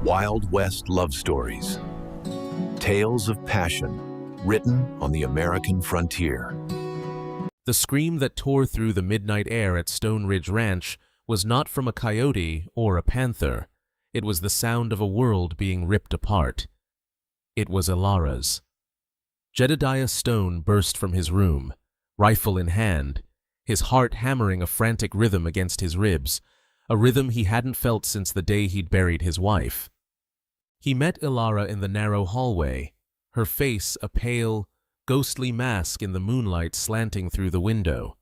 Wild West love stories. Tales of passion, written on the American frontier. The scream that tore through the midnight air at Stone Ridge Ranch was not from a coyote or a panther. It was the sound of a world being ripped apart. It was Eleonora's. Jedediah Stone burst from his room, rifle in hand, his heart hammering a frantic rhythm against his ribs, a rhythm he hadn't felt since the day he'd buried his wife. He met Eleonora in the narrow hallway, her face a pale, ghostly mask in the moonlight slanting through the window.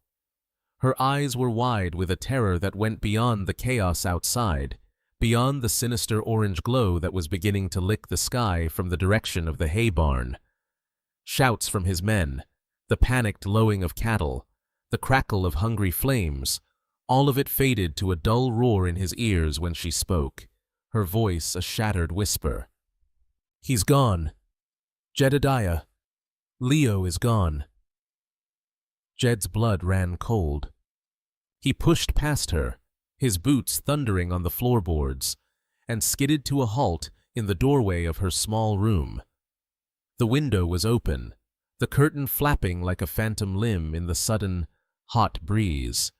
Her eyes were wide with a terror that went beyond the chaos outside, beyond the sinister orange glow that was beginning to lick the sky from the direction of the hay barn. Shouts from his men, the panicked lowing of cattle, the crackle of hungry flames, all of it faded to a dull roar in his ears when she spoke, her voice a shattered whisper. "He's gone. Jedediah. Leo is gone." Jed's blood ran cold. He pushed past her, his boots thundering on the floorboards, and skidded to a halt in the doorway of her small room. The window was open, the curtain flapping like a phantom limb in the sudden, hot breeze.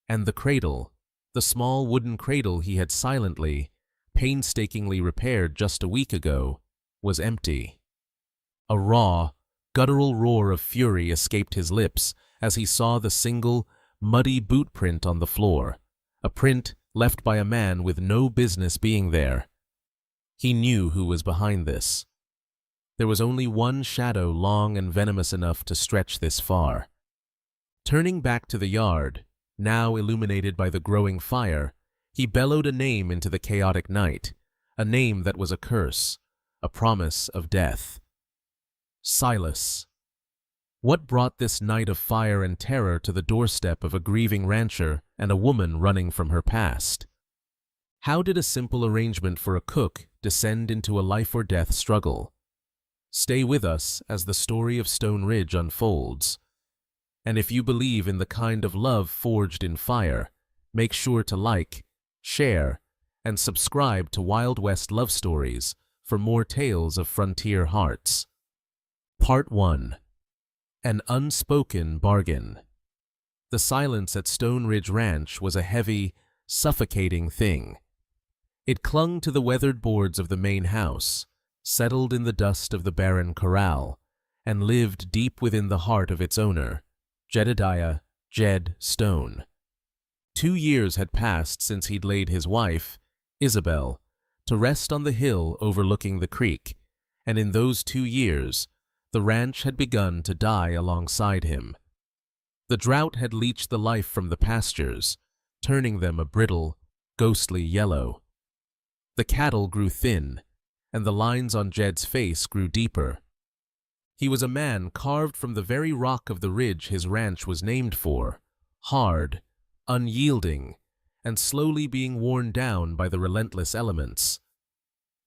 And the cradle, the small wooden cradle he had silently, painstakingly repaired just a week ago, was empty. A raw, guttural roar of fury escaped his lips as he saw the single, muddy boot print on the floor, a print left by a man with no business being there. He knew who was behind this. There was only one shadow long and venomous enough to stretch this far. Turning back to the yard, now illuminated by the growing fire, he bellowed a name into the chaotic night, a name that was a curse, a promise of death. Silas. What brought this night of fire and terror to the doorstep of a grieving rancher and a woman running from her past? How did a simple arrangement for a cook descend into a life-or-death struggle? Stay with us as the story of Stone Ridge unfolds. And if you believe in the kind of love forged in fire, make sure to like, share, and subscribe to Wild West Love Stories for more tales of frontier hearts. Part 1. An Unspoken Bargain. The silence at Stone Ridge Ranch was a heavy, suffocating thing. It clung to the weathered boards of the main house, settled in the dust of the barren corral, and lived deep within the heart of its owner, Jedediah "Jed" Stone. 2 years had passed since he'd laid his wife, Isabel, to rest on the hill overlooking the creek, and in those 2 years, the ranch had begun to die alongside him. The drought had leached the life from the pastures, turning them a brittle, ghostly yellow. The cattle grew thin, and the lines on Jed's face grew deeper. He was a man carved from the very rock of the ridge his ranch was named for, hard, unyielding, and slowly being worn down by the relentless elements.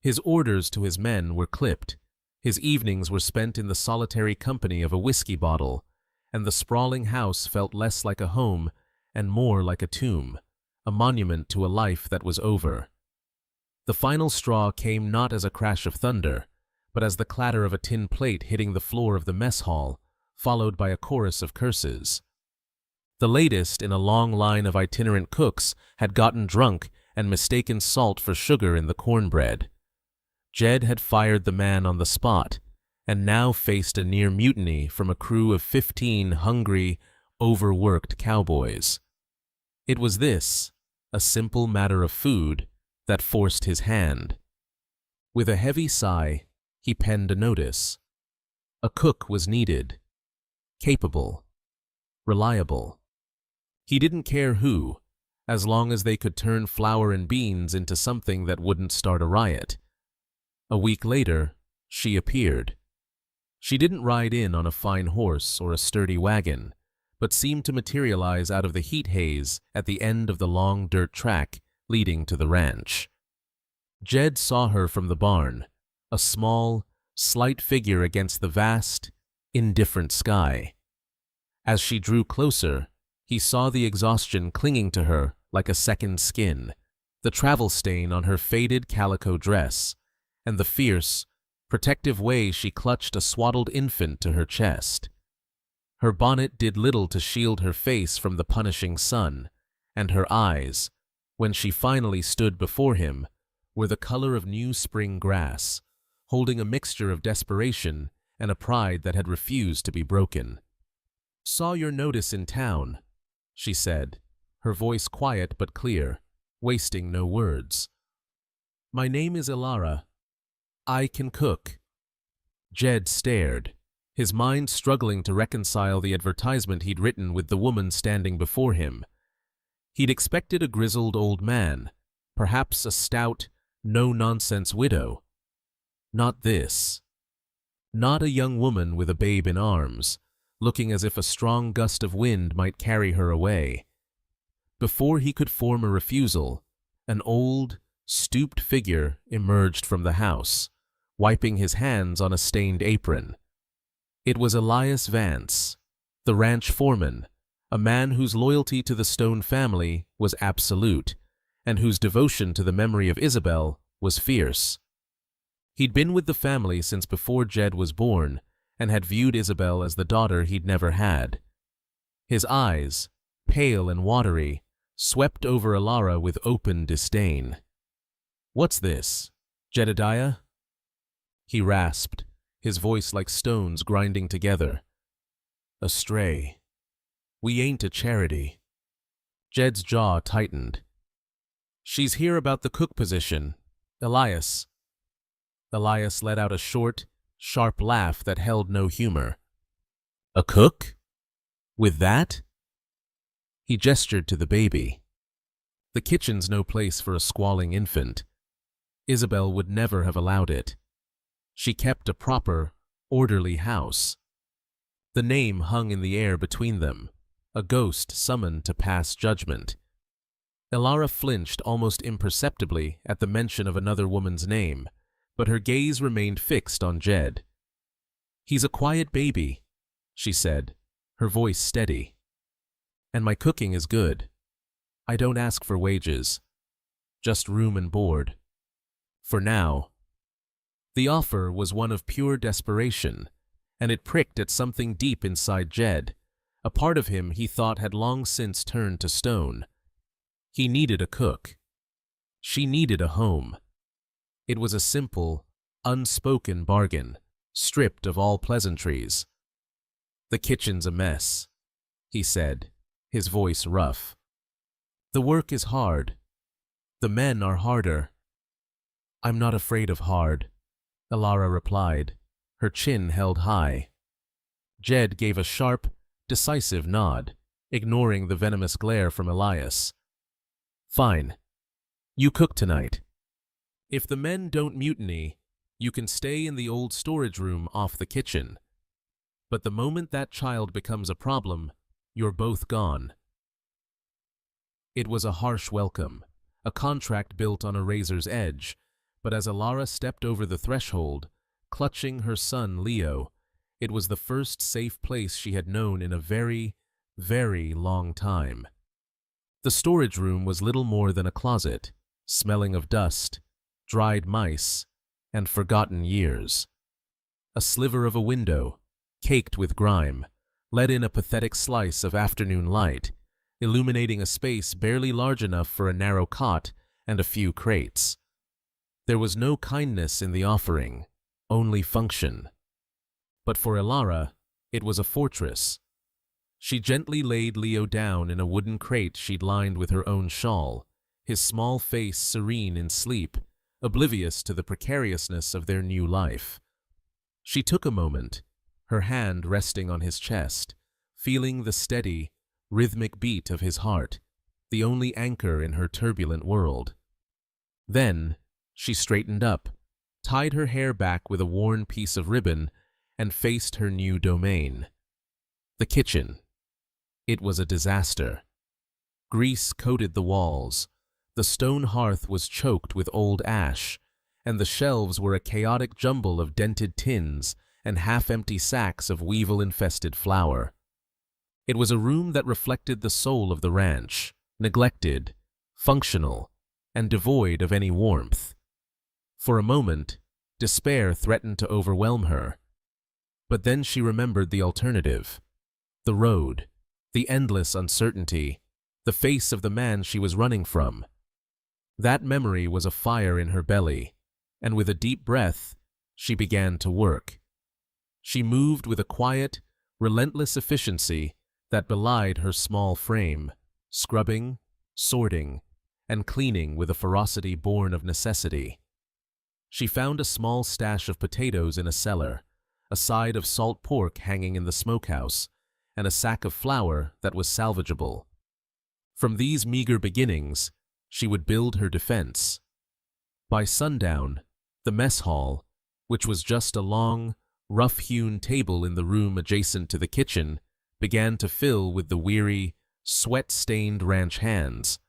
His orders to his men were clipped, his evenings were spent in the solitary company of a whiskey bottle, and the sprawling house felt less like a home and more like a tomb, a monument to a life that was over. The final straw came not as a crash of thunder, but as the clatter of a tin plate hitting the floor of the mess hall, followed by a chorus of curses. The latest in a long line of itinerant cooks had gotten drunk and mistaken salt for sugar in the cornbread. Jed had fired the man on the spot, and now faced a near mutiny from a crew of 15 hungry, overworked cowboys. It was this, a simple matter of food, that forced his hand. With a heavy sigh, he penned a notice. A cook was needed. Capable. Reliable. He didn't care who, as long as they could turn flour and beans into something that wouldn't start a riot. A week later, she appeared. She didn't ride in on a fine horse or a sturdy wagon, but seemed to materialize out of the heat haze at the end of the long dirt track leading to the ranch. Jed saw her from the barn, a small, slight figure against the vast, indifferent sky. As she drew closer, he saw the exhaustion clinging to her like a second skin, the travel stain on her faded calico dress, and the fierce, protective way she clutched a swaddled infant to her chest. Her bonnet did little to shield her face from the punishing sun, and her eyes, when she finally stood before him, were the color of new spring grass, holding a mixture of desperation and a pride that had refused to be broken. "Saw your notice in town," she said, her voice quiet but clear, wasting no words. "My name is Ilara. I can cook." Jed stared, his mind struggling to reconcile the advertisement he'd written with the woman standing before him. He'd expected a grizzled old man, perhaps a stout, no-nonsense widow. Not this. Not a young woman with a babe in arms, looking as if a strong gust of wind might carry her away. Before he could form a refusal, an old, stooped figure emerged from the house, wiping his hands on a stained apron. It was Eleonora Vance, the ranch foreman, a man whose loyalty to the Stone family was absolute, and whose devotion to the memory of Isabel was fierce. He'd been with the family since before Jed was born, and had viewed Isabel as the daughter he'd never had. His eyes, pale and watery, swept over Ilara with open disdain. "What's this, Jedediah?" he rasped, his voice like stones grinding together. "A stray. We ain't a charity." Jed's jaw tightened. "She's here about the cook position, Elias." Elias let out a short, sharp laugh that held no humor. "A cook? With that?" He gestured to the baby. "The kitchen's no place for a squalling infant. Isabel would never have allowed it. She kept a proper, orderly house." The name hung in the air between them, a ghost summoned to pass judgment. Ilara flinched almost imperceptibly at the mention of another woman's name, but her gaze remained fixed on Jed. "He's a quiet baby," she said, her voice steady. "And my cooking is good. I don't ask for wages, just room and board. For now." The offer was one of pure desperation, and it pricked at something deep inside Jed, a part of him he thought had long since turned to stone. He needed a cook. She needed a home. It was a simple, unspoken bargain, stripped of all pleasantries. "The kitchen's a mess," he said, his voice rough. "The work is hard. The men are harder." "I'm not afraid of hard," Ilara replied, her chin held high. Jed gave a sharp, decisive nod, ignoring the venomous glare from Elias. "Fine. You cook tonight. If the men don't mutiny, you can stay in the old storage room off the kitchen. But the moment that child becomes a problem, you're both gone." It was a harsh welcome, a contract built on a razor's edge, but as Ilara stepped over the threshold, clutching her son Leo, it was the first safe place she had known in a very, very long time. The storage room was little more than a closet, smelling of dust, dried mice, and forgotten years. A sliver of a window, caked with grime, let in a pathetic slice of afternoon light, illuminating a space barely large enough for a narrow cot and a few crates. There was no kindness in the offering, only function. But for Ilara, it was a fortress. She gently laid Leo down in a wooden crate she'd lined with her own shawl, his small face serene in sleep, oblivious to the precariousness of their new life. She took a moment, her hand resting on his chest, feeling the steady, rhythmic beat of his heart, the only anchor in her turbulent world. Then she straightened up, tied her hair back with a worn piece of ribbon, and faced her new domain. The kitchen. It was a disaster. Grease coated the walls, the stone hearth was choked with old ash, and the shelves were a chaotic jumble of dented tins and half-empty sacks of weevil-infested flour. It was a room that reflected the soul of the ranch, neglected, functional, and devoid of any warmth. For a moment, despair threatened to overwhelm her. But then she remembered the alternative. The road, the endless uncertainty, the face of the man she was running from. That memory was a fire in her belly, and with a deep breath, she began to work. She moved with a quiet, relentless efficiency that belied her small frame, scrubbing, sorting, and cleaning with a ferocity born of necessity. She found a small stash of potatoes in a cellar, a side of salt pork hanging in the smokehouse, and a sack of flour that was salvageable. From these meager beginnings, she would build her defense. By sundown, the mess hall, which was just a long, rough-hewn table in the room adjacent to the kitchen, began to fill with the weary, sweat-stained ranch hands.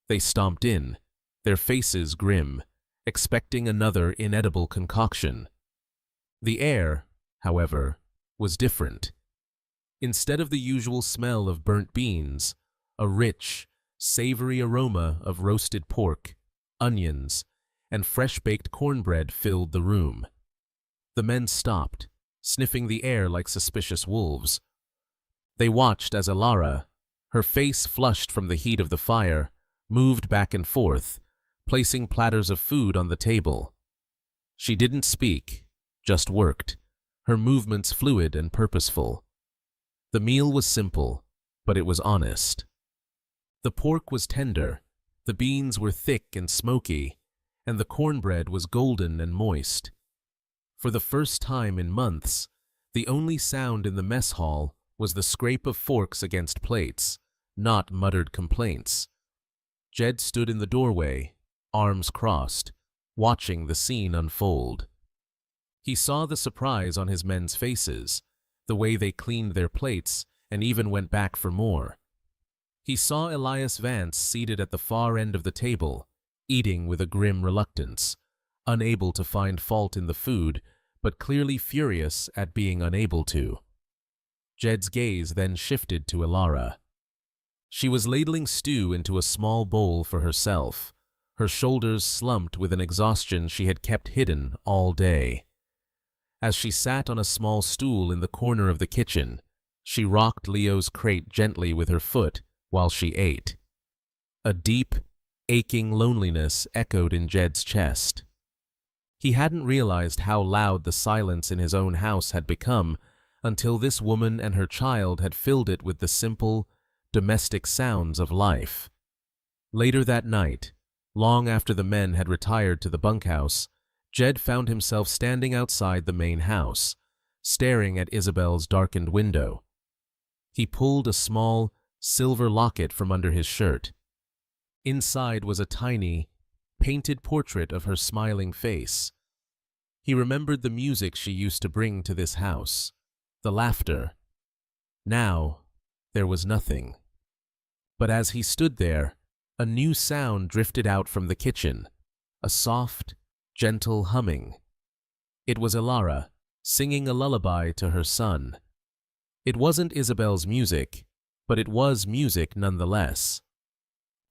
They stomped in, their faces grim, expecting another inedible concoction. The air, however, was different. Instead of the usual smell of burnt beans, a rich, savory aroma of roasted pork, onions, and fresh-baked cornbread filled the room. The men stopped, sniffing the air like suspicious wolves. They watched as Alara, her face flushed from the heat of the fire, moved back and forth, placing platters of food on the table. She didn't speak, just worked, her movements fluid and purposeful. The meal was simple, but it was honest. The pork was tender, the beans were thick and smoky, and the cornbread was golden and moist. For the first time in months, the only sound in the mess hall was the scrape of forks against plates, not muttered complaints. Jed stood in the doorway, arms crossed, watching the scene unfold. He saw the surprise on his men's faces, the way they cleaned their plates and even went back for more. He saw Eleonora Vance seated at the far end of the table, eating with a grim reluctance, unable to find fault in the food, but clearly furious at being unable to. Jed's gaze then shifted to Alara. She was ladling stew into a small bowl for herself, her shoulders slumped with an exhaustion she had kept hidden all day. As she sat on a small stool in the corner of the kitchen, she rocked Leo's crate gently with her foot while she ate. A deep, aching loneliness echoed in Jed's chest. He hadn't realized how loud the silence in his own house had become until this woman and her child had filled it with the simple, domestic sounds of life. Later that night, long after the men had retired to the bunkhouse, Jed found himself standing outside the main house, staring at Isabel's darkened window. He pulled a small, silver locket from under his shirt. Inside was a tiny, painted portrait of her smiling face. He remembered the music she used to bring to this house, the laughter. Now, there was nothing. But as he stood there, a new sound drifted out from the kitchen, a soft, gentle humming. It was Alara, singing a lullaby to her son. It wasn't Isabel's music, but it was music nonetheless.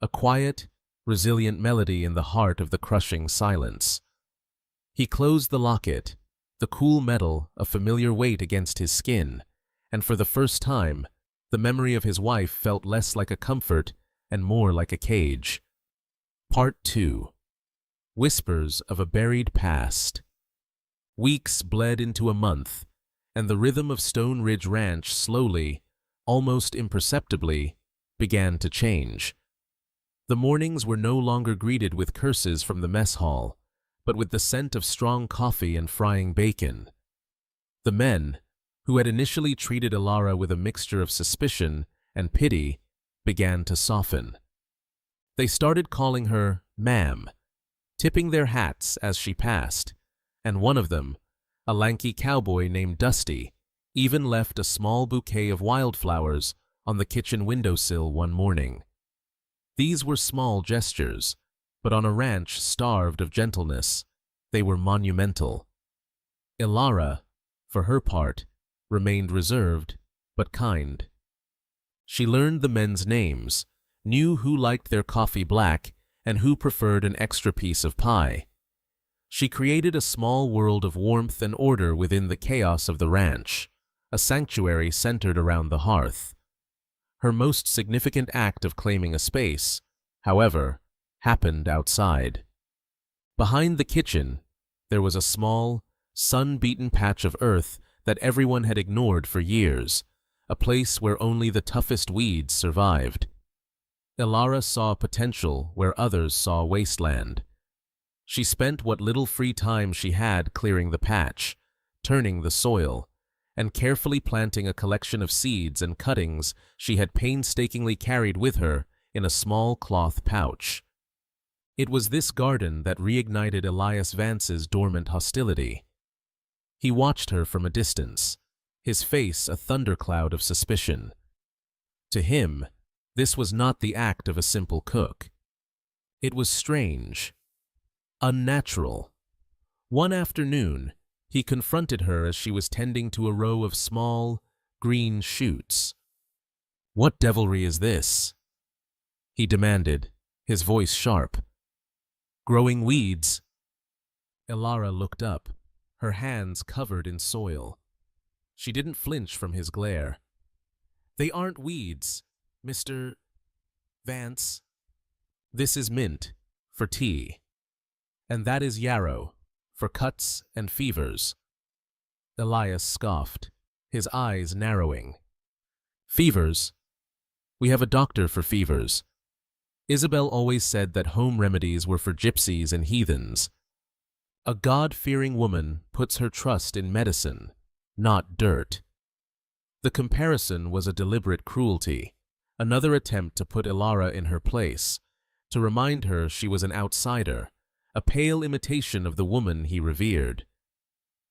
A quiet, resilient melody in the heart of the crushing silence. He closed the locket, the cool metal a familiar weight against his skin, and for the first time, the memory of his wife felt less like a comfort and more like a cage. Part 2. Whispers of a Buried Past. Weeks bled into a month, and the rhythm of Stone Ridge Ranch slowly, almost imperceptibly, began to change. The mornings were no longer greeted with curses from the mess hall, but with the scent of strong coffee and frying bacon. The men, who had initially treated Alara with a mixture of suspicion and pity, began to soften. They started calling her ma'am, tipping their hats as she passed, and one of them, a lanky cowboy named Dusty, even left a small bouquet of wildflowers on the kitchen windowsill one morning. These were small gestures, but on a ranch starved of gentleness, they were monumental. Alara, for her part, remained reserved but kind. She learned the men's names, knew who liked their coffee black, and who preferred an extra piece of pie. She created a small world of warmth and order within the chaos of the ranch, a sanctuary centered around the hearth. Her most significant act of claiming a space, however, happened outside. Behind the kitchen, there was a small, sun-beaten patch of earth that everyone had ignored for years, a place where only the toughest weeds survived. Eleonora saw potential where others saw wasteland. She spent what little free time she had clearing the patch, turning the soil, and carefully planting a collection of seeds and cuttings she had painstakingly carried with her in a small cloth pouch. It was this garden that reignited Elias Vance's dormant hostility. He watched her from a distance, his face a thundercloud of suspicion. To him, this was not the act of a simple cook. It was strange, unnatural. One afternoon, he confronted her as she was tending to a row of small, green shoots. "What devilry is this?" he demanded, his voice sharp. "Growing weeds." Eleonora looked up, her hands covered in soil. She didn't flinch from his glare. "They aren't weeds, Mr. Vance. This is mint, for tea. And that is yarrow, for cuts and fevers." Elias scoffed, his eyes narrowing. "Fevers? We have a doctor for fevers. Isabel always said that home remedies were for gypsies and heathens. A God-fearing woman puts her trust in medicine, not dirt." The comparison was a deliberate cruelty, another attempt to put Eleonora in her place, to remind her she was an outsider, a pale imitation of the woman he revered.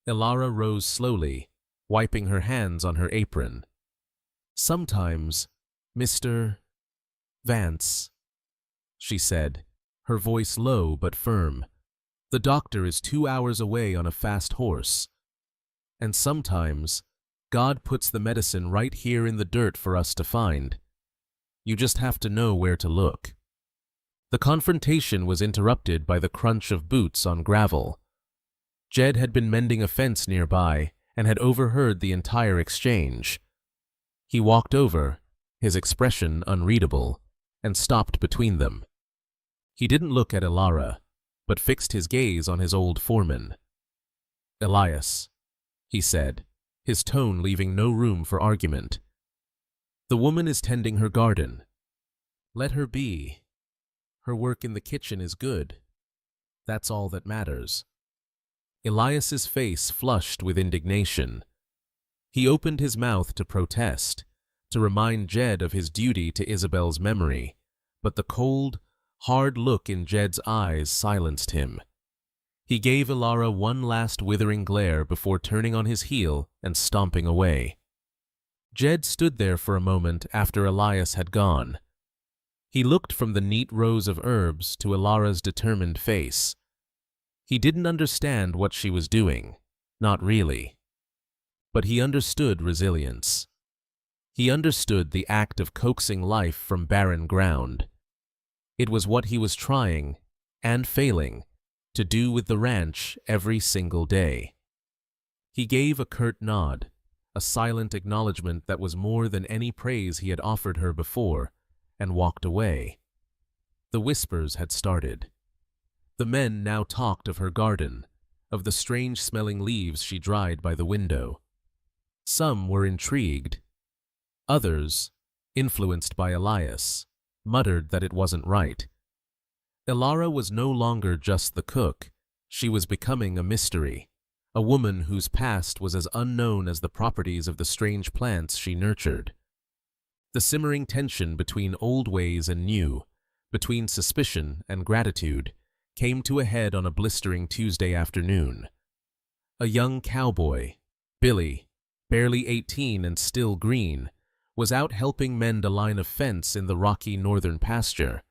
Eleonora rose slowly, wiping her hands on her apron. "Sometimes, Mr. Vance," she said, her voice low but firm, "the doctor is 2 hours away on a fast horse. And sometimes, God puts the medicine right here in the dirt for us to find. You just have to know where to look." The confrontation was interrupted by the crunch of boots on gravel. Jed had been mending a fence nearby and had overheard the entire exchange. He walked over, his expression unreadable, and stopped between them. He didn't look at Eleonora, but fixed his gaze on his old foreman. "Elias," he said, his tone leaving no room for argument. "The woman is tending her garden. Let her be. Her work in the kitchen is good. That's all that matters." Elias's face flushed with indignation. He opened his mouth to protest, to remind Jed of his duty to Isabel's memory, but the cold, hard look in Jed's eyes silenced him. He gave Eleonora one last withering glare before turning on his heel and stomping away. Jed stood there for a moment after Elias had gone. He looked from the neat rows of herbs to Eleonora's determined face. He didn't understand what she was doing, not really. But he understood resilience. He understood the act of coaxing life from barren ground. It was what he was trying, and failing, to do with the ranch every single day. He gave a curt nod, a silent acknowledgement that was more than any praise he had offered her before, and walked away. The whispers had started. The men now talked of her garden, of the strange-smelling leaves she dried by the window. Some were intrigued. Others, influenced by Elias, muttered that it wasn't right. Eleonora was no longer just the cook. She was becoming a mystery, a woman whose past was as unknown as the properties of the strange plants she nurtured. The simmering tension between old ways and new, between suspicion and gratitude, came to a head on a blistering Tuesday afternoon. A young cowboy, Billy, barely 18 and still green, was out helping mend a line of fence in the rocky northern pasture.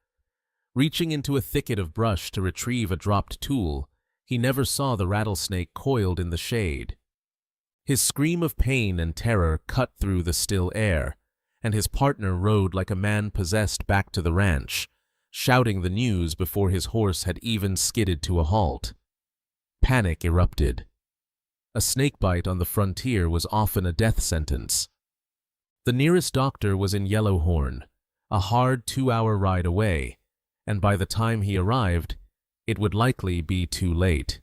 Reaching into a thicket of brush to retrieve a dropped tool, he never saw the rattlesnake coiled in the shade. His scream of pain and terror cut through the still air, and his partner rode like a man possessed back to the ranch, shouting the news before his horse had even skidded to a halt. Panic erupted. A snakebite on the frontier was often a death sentence. The nearest doctor was in Yellowhorn, a hard 2-hour ride away, and by the time he arrived, it would likely be too late.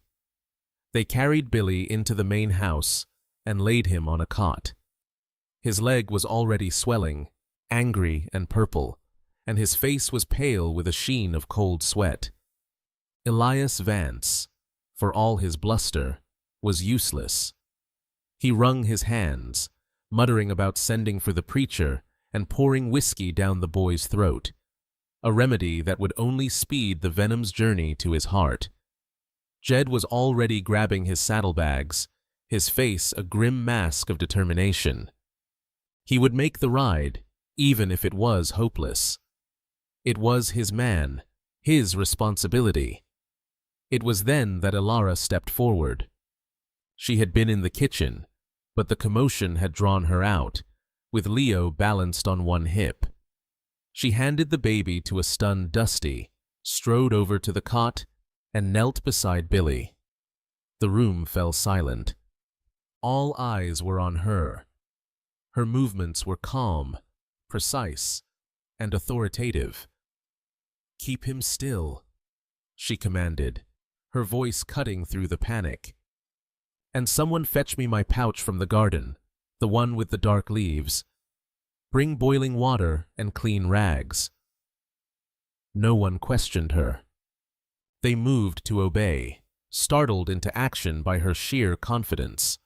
They carried Billy into the main house and laid him on a cot. His leg was already swelling, angry and purple, and his face was pale with a sheen of cold sweat. Elias Vance, for all his bluster, was useless. He wrung his hands, muttering about sending for the preacher and pouring whiskey down the boy's throat, a remedy that would only speed the venom's journey to his heart. Jed was already grabbing his saddlebags, his face a grim mask of determination. He would make the ride, even if it was hopeless. It was his man, his responsibility. It was then that Elara stepped forward. She had been in the kitchen, but the commotion had drawn her out, with Leo balanced on one hip. She handed the baby to a stunned Dusty, strode over to the cot, and knelt beside Billy. The room fell silent. All eyes were on her. Her movements were calm, precise, and authoritative. "Keep him still," she commanded, her voice cutting through the panic. "And someone fetch me my pouch from the garden, the one with the dark leaves. Bring boiling water and clean rags." No one questioned her. They moved to obey, startled into action by her sheer confidence.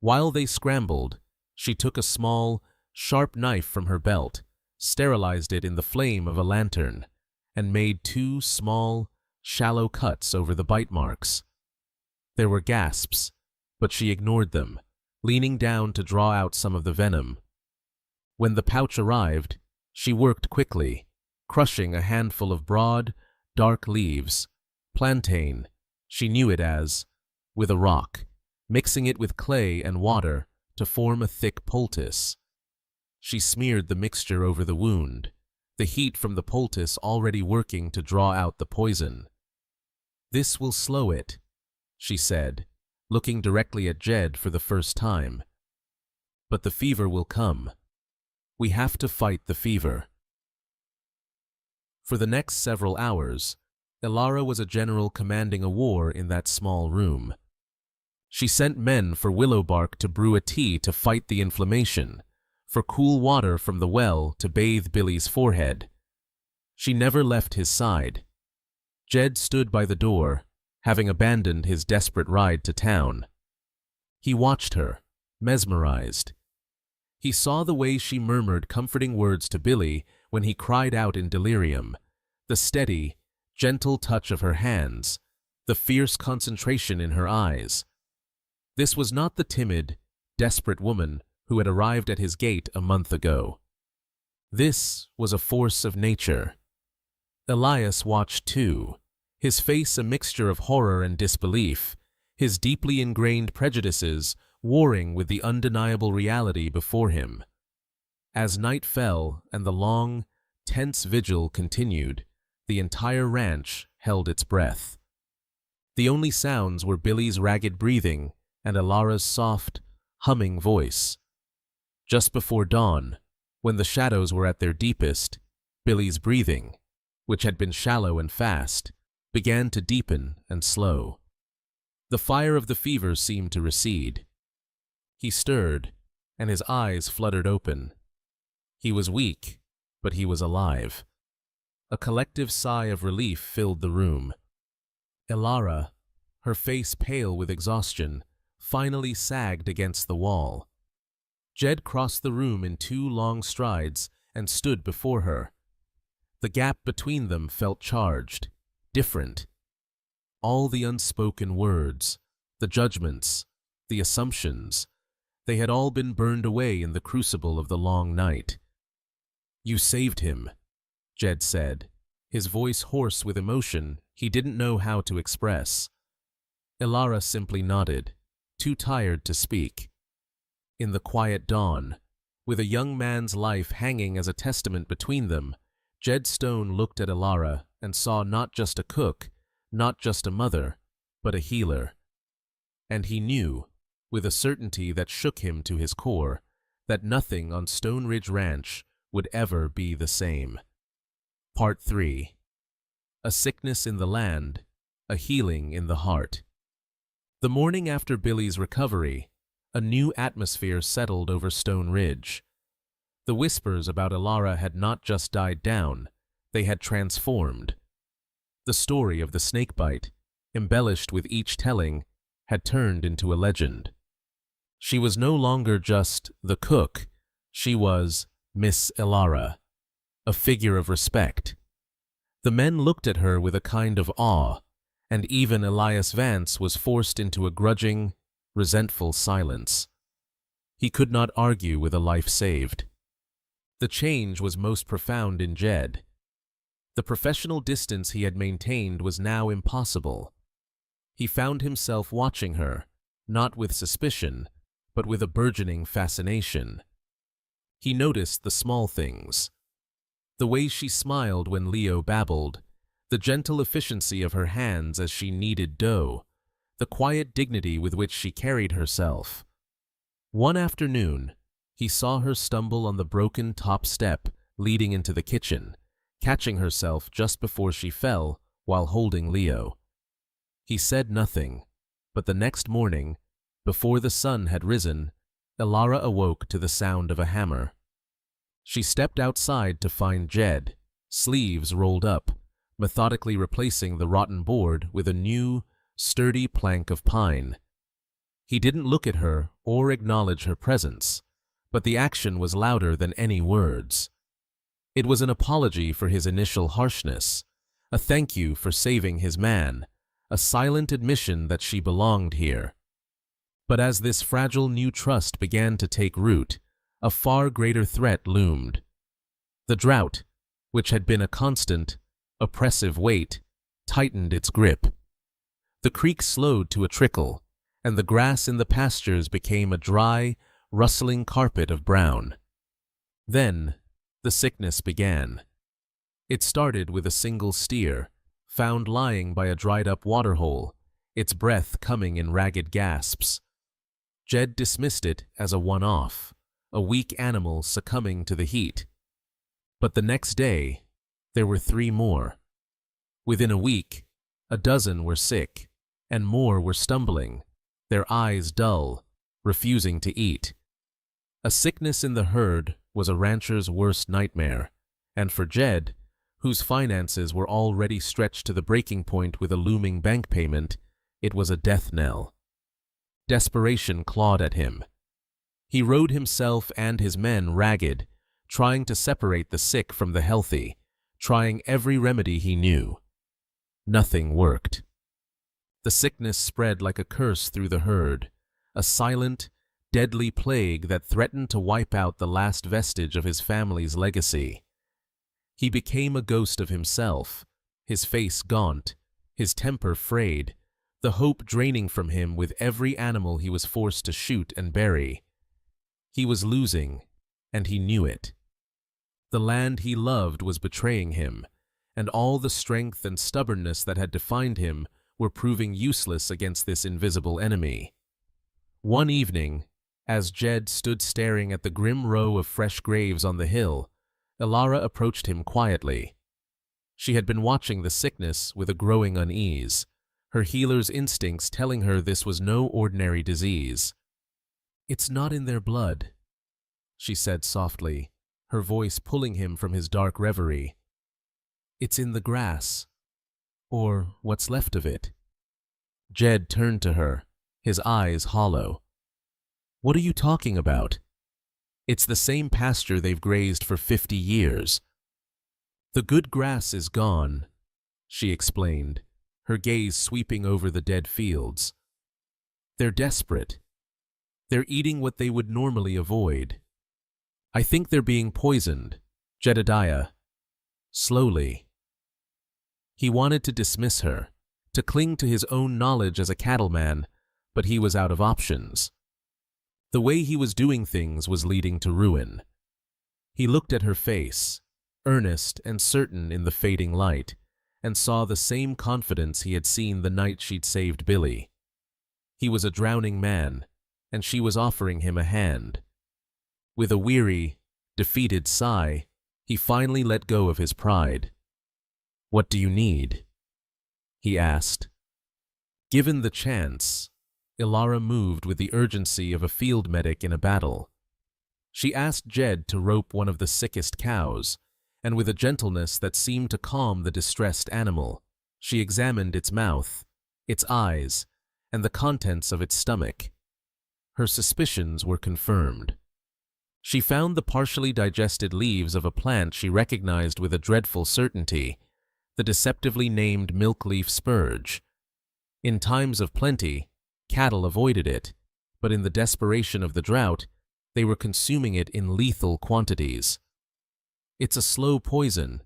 While they scrambled, she took a small, sharp knife from her belt, sterilized it in the flame of a lantern, and made 2 small, shallow cuts over the bite marks. There were gasps, but she ignored them, leaning down to draw out some of the venom. When the pouch arrived, she worked quickly, crushing a handful of broad, dark leaves, plantain, she knew it as, with a rock, mixing it with clay and water to form a thick poultice. She smeared the mixture over the wound, the heat from the poultice already working to draw out the poison. "This will slow it," she said, looking directly at Jed for the first time. "But the fever will come. We have to fight the fever." For the next several hours, Elara was a general commanding a war in that small room. She sent men for willow bark to brew a tea to fight the inflammation, for cool water from the well to bathe Billy's forehead. She never left his side. Jed stood by the door, having abandoned his desperate ride to town. He watched her, mesmerized. He saw the way she murmured comforting words to Billy when he cried out in delirium, the steady, gentle touch of her hands, the fierce concentration in her eyes. This was not the timid, desperate woman who had arrived at his gate a month ago. This was a force of nature. Elias watched too, his face a mixture of horror and disbelief, his deeply ingrained prejudices warring with the undeniable reality before him. As night fell and the long, tense vigil continued, the entire ranch held its breath. The only sounds were Billy's ragged breathing and Elara's soft, humming voice. Just before dawn, when the shadows were at their deepest, Billy's breathing, which had been shallow and fast, began to deepen and slow. The fire of the fever seemed to recede. He stirred, and his eyes fluttered open. He was weak, but he was alive. A collective sigh of relief filled the room. Elara, her face pale with exhaustion, finally sagged against the wall. Jed crossed the room in 2 long strides and stood before her. The gap between them felt charged, different. All the unspoken words, the judgments, the assumptions, they had all been burned away in the crucible of the long night. "You saved him," Jed said, his voice hoarse with emotion he didn't know how to express. Elara simply nodded, too tired to speak. In the quiet dawn, with a young man's life hanging as a testament between them, Jed Stone looked at Elara and saw not just a cook, not just a mother, but a healer. And he knew, with a certainty that shook him to his core, that nothing on Stone Ridge Ranch would ever be the same. Part 3. A sickness in the land, a healing in the heart. The morning after Billy's recovery, a new atmosphere settled over Stone Ridge. The whispers about Elara had not just died down, they had transformed. The story of the snakebite, embellished with each telling, had turned into a legend. She was no longer just the cook, she was Miss Elara, a figure of respect. The men looked at her with a kind of awe, and even Elias Vance was forced into a grudging, resentful silence. He could not argue with a life saved. The change was most profound in Jed. The professional distance he had maintained was now impossible. He found himself watching her, not with suspicion, but with a burgeoning fascination. He noticed the small things. The way she smiled when Leo babbled, the gentle efficiency of her hands as she kneaded dough, the quiet dignity with which she carried herself. One afternoon, he saw her stumble on the broken top step leading into the kitchen, catching herself just before she fell while holding Leo. He said nothing, but the next morning, before the sun had risen, Elara awoke to the sound of a hammer. She stepped outside to find Jed, sleeves rolled up, methodically replacing the rotten board with a new, sturdy plank of pine. He didn't look at her or acknowledge her presence, but the action was louder than any words. It was an apology for his initial harshness, a thank you for saving his man, a silent admission that she belonged here. But as this fragile new trust began to take root, a far greater threat loomed. The drought, which had been a constant, oppressive weight, tightened its grip. The creek slowed to a trickle, and the grass in the pastures became a dry, rustling carpet of brown. Then, the sickness began. It started with a single steer, found lying by a dried-up waterhole, its breath coming in ragged gasps. Jed dismissed it as a one-off, a weak animal succumbing to the heat. But the next day, there were 3 more. Within a week, a dozen were sick, and more were stumbling, their eyes dull, refusing to eat. A sickness in the herd was a rancher's worst nightmare, and for Jed, whose finances were already stretched to the breaking point with a looming bank payment, it was a death knell. Desperation clawed at him. He rode himself and his men ragged, trying to separate the sick from the healthy, trying every remedy he knew. Nothing worked. The sickness spread like a curse through the herd, a silent, deadly plague that threatened to wipe out the last vestige of his family's legacy. He became a ghost of himself, his face gaunt, his temper frayed, the hope draining from him with every animal he was forced to shoot and bury. He was losing, and he knew it. The land he loved was betraying him, and all the strength and stubbornness that had defined him were proving useless against this invisible enemy. One evening, as Jed stood staring at the grim row of fresh graves on the hill, Elara approached him quietly. She had been watching the sickness with a growing unease, her healer's instincts telling her this was no ordinary disease. "It's not in their blood," she said softly, her voice pulling him from his dark reverie. "It's in the grass, or what's left of it." Jed turned to her, his eyes hollow. "What are you talking about?" "It's the same pasture they've grazed for 50 years. The good grass is gone," she explained, her gaze sweeping over the dead fields. "They're desperate. They're eating what they would normally avoid. I think they're being poisoned, Jedediah. Slowly." He wanted to dismiss her, to cling to his own knowledge as a cattleman, but he was out of options. The way he was doing things was leading to ruin. He looked at her face, earnest and certain in the fading light, and saw the same confidence he had seen the night she'd saved Billy. He was a drowning man, and she was offering him a hand. With a weary, defeated sigh, he finally let go of his pride. "What do you need?" he asked. Given the chance, Ilara moved with the urgency of a field medic in a battle. She asked Jed to rope one of the sickest cows, and with a gentleness that seemed to calm the distressed animal, she examined its mouth, its eyes, and the contents of its stomach. Her suspicions were confirmed. She found the partially digested leaves of a plant she recognized with a dreadful certainty, the deceptively named milkleaf spurge. In times of plenty, cattle avoided it, but in the desperation of the drought, they were consuming it in lethal quantities. "It's a slow poison,"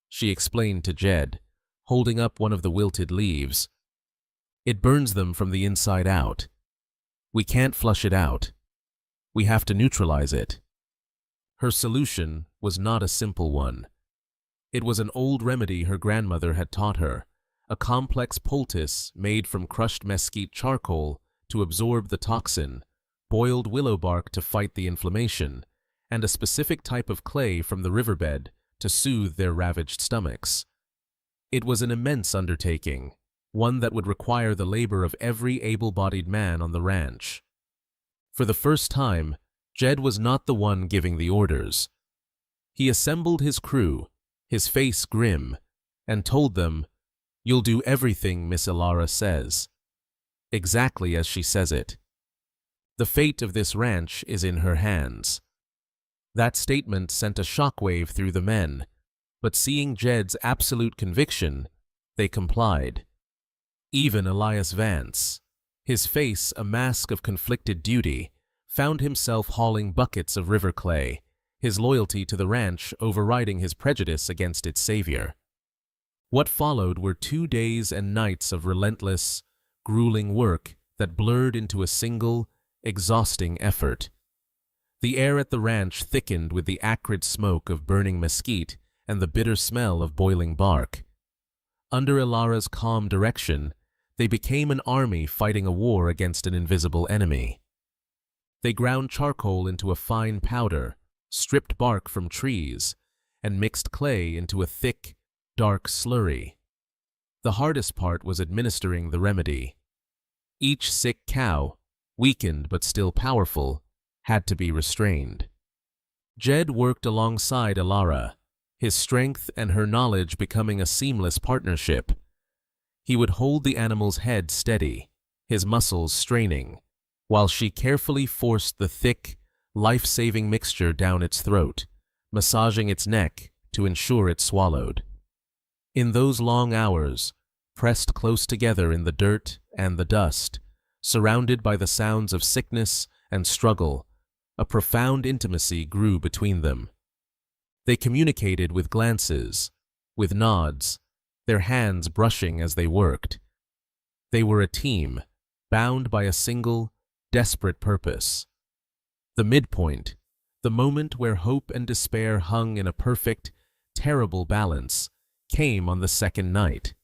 she explained to Jed, holding up one of the wilted leaves. "It burns them from the inside out. We can't flush it out. We have to neutralize it." Her solution was not a simple one. It was an old remedy her grandmother had taught her, a complex poultice made from crushed mesquite charcoal to absorb the toxin, boiled willow bark to fight the inflammation, and a specific type of clay from the riverbed to soothe their ravaged stomachs. It was an immense undertaking, one that would require the labor of every able-bodied man on the ranch. For the first time, Jed was not the one giving the orders. He assembled his crew, his face grim, and told them, "You'll do everything Miss Ilara says." Exactly as she says it. The fate of this ranch is in her hands. That statement sent a shockwave through the men, but seeing Jed's absolute conviction, they complied. Even Elias Vance, his face a mask of conflicted duty, found himself hauling buckets of river clay, his loyalty to the ranch overriding his prejudice against its savior. What followed were 2 days and nights of relentless, grueling work that blurred into a single, exhausting effort. The air at the ranch thickened with the acrid smoke of burning mesquite and the bitter smell of boiling bark. Under Ilara's calm direction, they became an army fighting a war against an invisible enemy. They ground charcoal into a fine powder, stripped bark from trees, and mixed clay into a thick, dark slurry. The hardest part was administering the remedy. Each sick cow, weakened but still powerful, had to be restrained. Jed worked alongside Ilara, his strength and her knowledge becoming a seamless partnership. He would hold the animal's head steady, his muscles straining, while she carefully forced the thick, life-saving mixture down its throat, massaging its neck to ensure it swallowed. In those long hours, pressed close together in the dirt and the dust, surrounded by the sounds of sickness and struggle, a profound intimacy grew between them. They communicated with glances, with nods, their hands brushing as they worked. They were a team, bound by a single, desperate purpose. The midpoint, the moment where hope and despair hung in a perfect, terrible balance, came on the second night.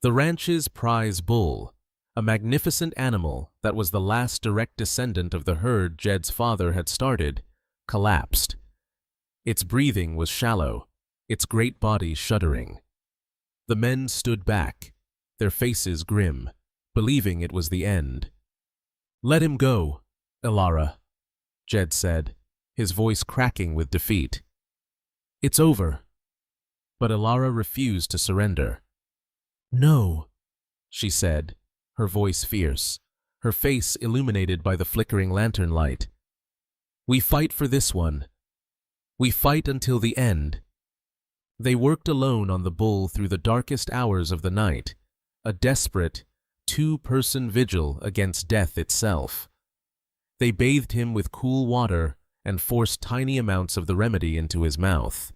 The ranch's prize bull, a magnificent animal that was the last direct descendant of the herd Jed's father had started, collapsed. Its breathing was shallow, its great body shuddering. The men stood back, their faces grim, believing it was the end. "Let him go, Ilara," Jed said, his voice cracking with defeat. "It's over." But Ilara refused to surrender. "No," she said, her voice fierce, her face illuminated by the flickering lantern light. "We fight for this one. We fight until the end." They worked alone on the bull through the darkest hours of the night, a desperate, two-person vigil against death itself. They bathed him with cool water and forced tiny amounts of the remedy into his mouth.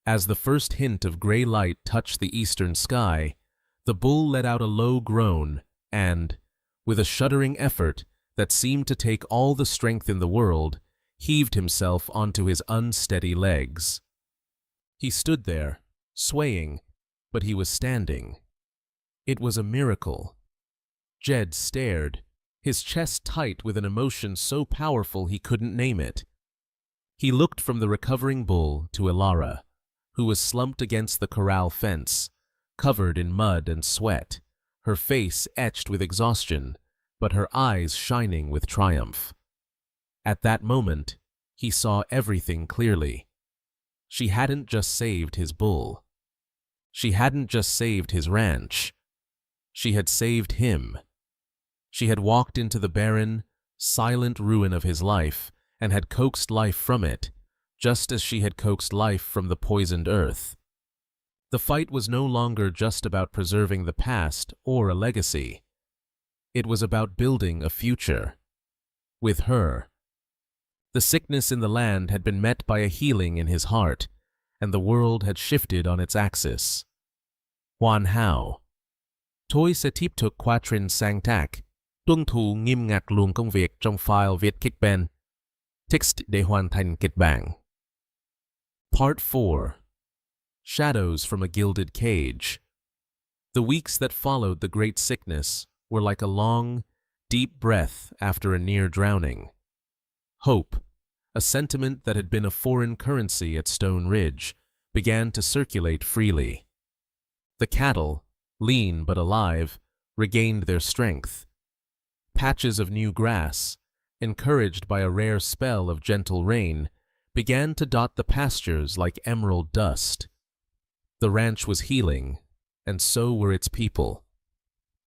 As the first hint of gray light touched the eastern sky, the bull let out a low groan and, with a shuddering effort that seemed to take all the strength in the world, heaved himself onto his unsteady legs. He stood there, swaying, but he was standing. It was a miracle. Jed stared, his chest tight with an emotion so powerful he couldn't name it. He looked from the recovering bull to Eleonora, who was slumped against the corral fence, covered in mud and sweat, her face etched with exhaustion, but her eyes shining with triumph. At that moment, he saw everything clearly. She hadn't just saved his bull. She hadn't just saved his ranch. She had saved him. She had walked into the barren, silent ruin of his life and had coaxed life from it, just as she had coaxed life from the poisoned earth. The fight was no longer just about preserving the past or a legacy. It was about building a future. With her. The sickness in the land had been met by a healing in his heart, and the world had shifted on its axis. Hoàn hảo. Tôi sẽ tiếp tục quá trình sáng tác, tuân thủ nghiêm ngặt luồng công việc trong file viết kịch bản. Text để hoàn thành kịch bản. Part 4. Shadows from a Gilded Cage. The weeks that followed the great sickness were like a long, deep breath after a near drowning. Hope, a sentiment that had been a foreign currency at Stone Ridge, began to circulate freely. The cattle, lean but alive, regained their strength. Patches of new grass, encouraged by a rare spell of gentle rain, began to dot the pastures like emerald dust. The ranch was healing, and so were its people.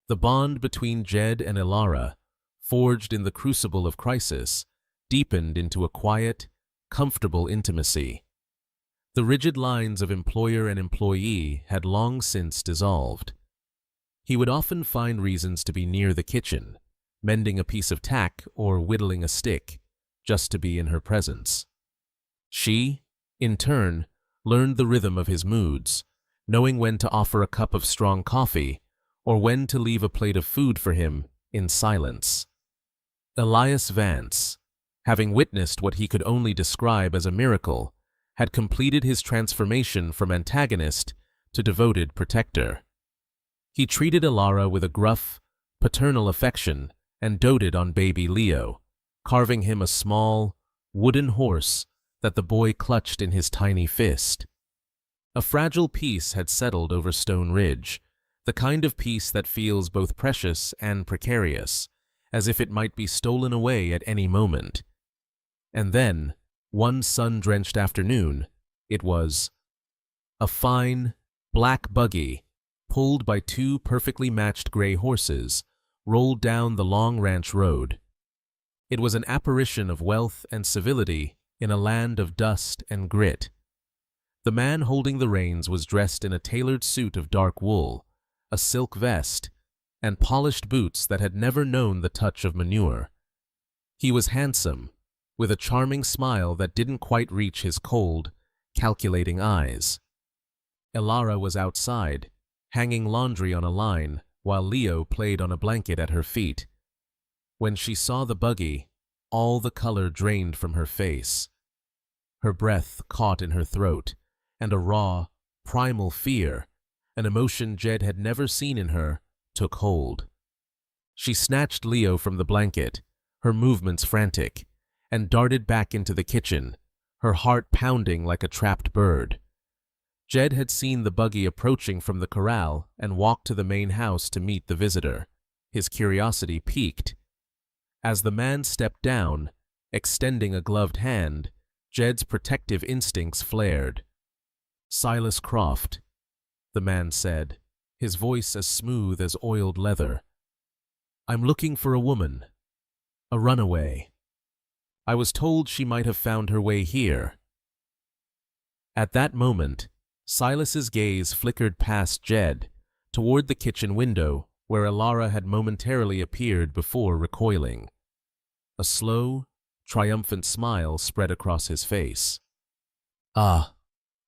The bond between Jed and Eleonora, forged in the crucible of crisis, deepened into a quiet, comfortable intimacy. The rigid lines of employer and employee had long since dissolved. He would often find reasons to be near the kitchen, mending a piece of tack or whittling a stick, just to be in her presence. She, in turn, learned the rhythm of his moods, knowing when to offer a cup of strong coffee or when to leave a plate of food for him in silence. Eleonora Vance, having witnessed what he could only describe as a miracle, had completed his transformation from antagonist to devoted protector. He treated Eleonora with a gruff, paternal affection and doted on baby Leo, carving him a small, wooden horse that the boy clutched in his tiny fist. A fragile peace had settled over Stone Ridge, the kind of peace that feels both precious and precarious, as if it might be stolen away at any moment. And then, one sun-drenched afternoon, it was a fine, black buggy, pulled by two perfectly matched gray horses, rolled down the long ranch road. It was an apparition of wealth and civility in a land of dust and grit. The man holding the reins was dressed in a tailored suit of dark wool, a silk vest, and polished boots that had never known the touch of manure. He was handsome, with a charming smile that didn't quite reach his cold, calculating eyes. Eleonora was outside, hanging laundry on a line, while Leo played on a blanket at her feet. When she saw the buggy, all the color drained from her face. Her breath caught in her throat, and a raw, primal fear, an emotion Jed had never seen in her, took hold. She snatched Leo from the blanket, her movements frantic, and darted back into the kitchen, her heart pounding like a trapped bird. Jed had seen the buggy approaching from the corral and walked to the main house to meet the visitor. His curiosity piqued. As the man stepped down, extending a gloved hand, Jed's protective instincts flared. "Silas Croft," the man said, his voice as smooth as oiled leather. "I'm looking for a woman. A runaway. I was told she might have found her way here." At that moment, Silas's gaze flickered past Jed, toward the kitchen window where Eleonora had momentarily appeared before recoiling. A slow, triumphant smile spread across his face. "Ah,"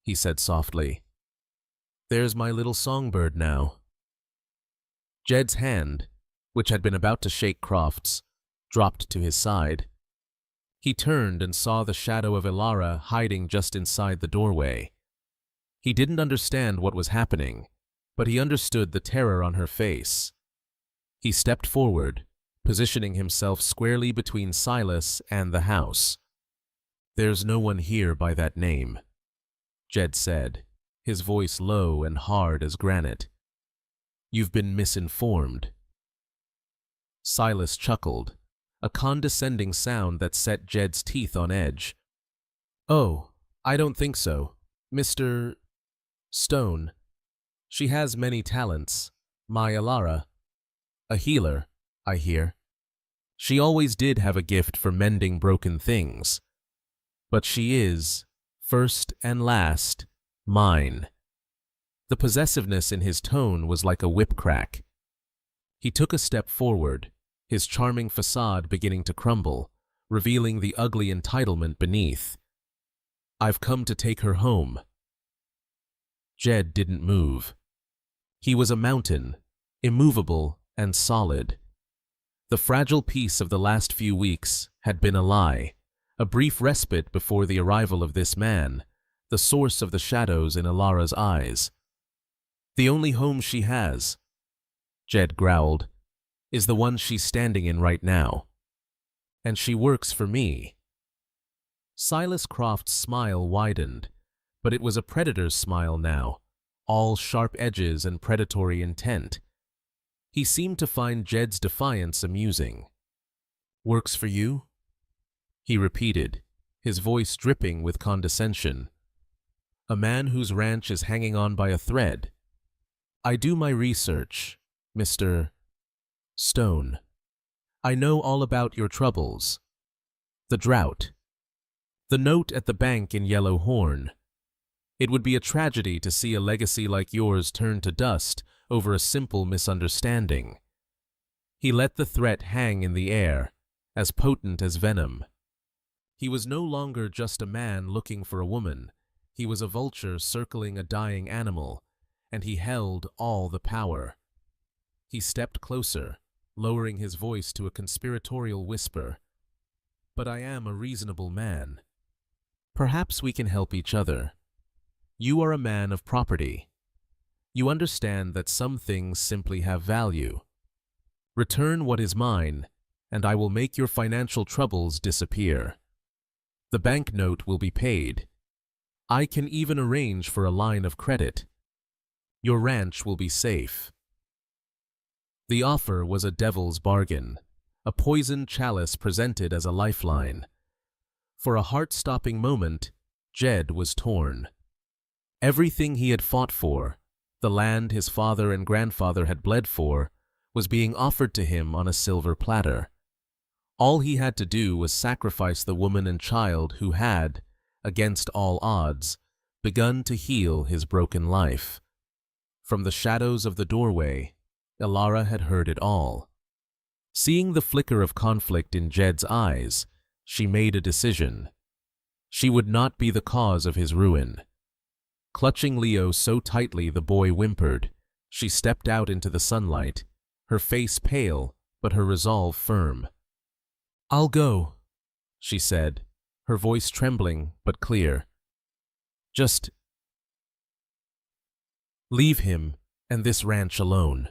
he said softly. "There's my little songbird now." Jed's hand, which had been about to shake Croft's, dropped to his side. He turned and saw the shadow of Eleonora hiding just inside the doorway. He didn't understand what was happening, but he understood the terror on her face. He stepped forward, positioning himself squarely between Silas and the house. "There's no one here by that name," Jed said, his voice low and hard as granite. "You've been misinformed." Silas chuckled, a condescending sound that set Jed's teeth on edge. "Oh, I don't think so, Mr. Stone. She has many talents, my Elara. A healer, I hear. She always did have a gift for mending broken things. But she is, first and last, mine." The possessiveness in his tone was like a whip crack. He took a step forward, his charming facade beginning to crumble, revealing the ugly entitlement beneath. "I've come to take her home." Jed didn't move. He was a mountain, immovable and solid. The fragile peace of the last few weeks had been a lie, a brief respite before the arrival of this man, the source of the shadows in Elara's eyes. "The only home she has," Jed growled, "is the one she's standing in right now. And she works for me." Silas Croft's smile widened, but it was a predator's smile now, all sharp edges and predatory intent. He seemed to find Jed's defiance amusing. "Works for you?" he repeated, his voice dripping with condescension. "A man whose ranch is hanging on by a thread. I do my research, Mr. Stone. I know all about your troubles. The drought. The note at the bank in Yellow Horn. It would be a tragedy to see a legacy like yours turn to dust over a simple misunderstanding." He let the threat hang in the air, as potent as venom. He was no longer just a man looking for a woman. He was a vulture circling a dying animal, and he held all the power. He stepped closer, lowering his voice to a conspiratorial whisper. "But I am a reasonable man. Perhaps we can help each other. You are a man of property. You understand that some things simply have value. Return what is mine, and I will make your financial troubles disappear. The banknote will be paid. I can even arrange for a line of credit. Your ranch will be safe." The offer was a devil's bargain, a poisoned chalice presented as a lifeline. For a heart-stopping moment, Jed was torn. Everything he had fought for, the land his father and grandfather had bled for, was being offered to him on a silver platter. All he had to do was sacrifice the woman and child who had, against all odds, begun to heal his broken life. From the shadows of the doorway, Elara had heard it all. Seeing the flicker of conflict in Jed's eyes, she made a decision. She would not be the cause of his ruin. Clutching Leo so tightly the boy whimpered, she stepped out into the sunlight, her face pale but her resolve firm. "I'll go," she said, her voice trembling but clear. "Just leave him and this ranch alone."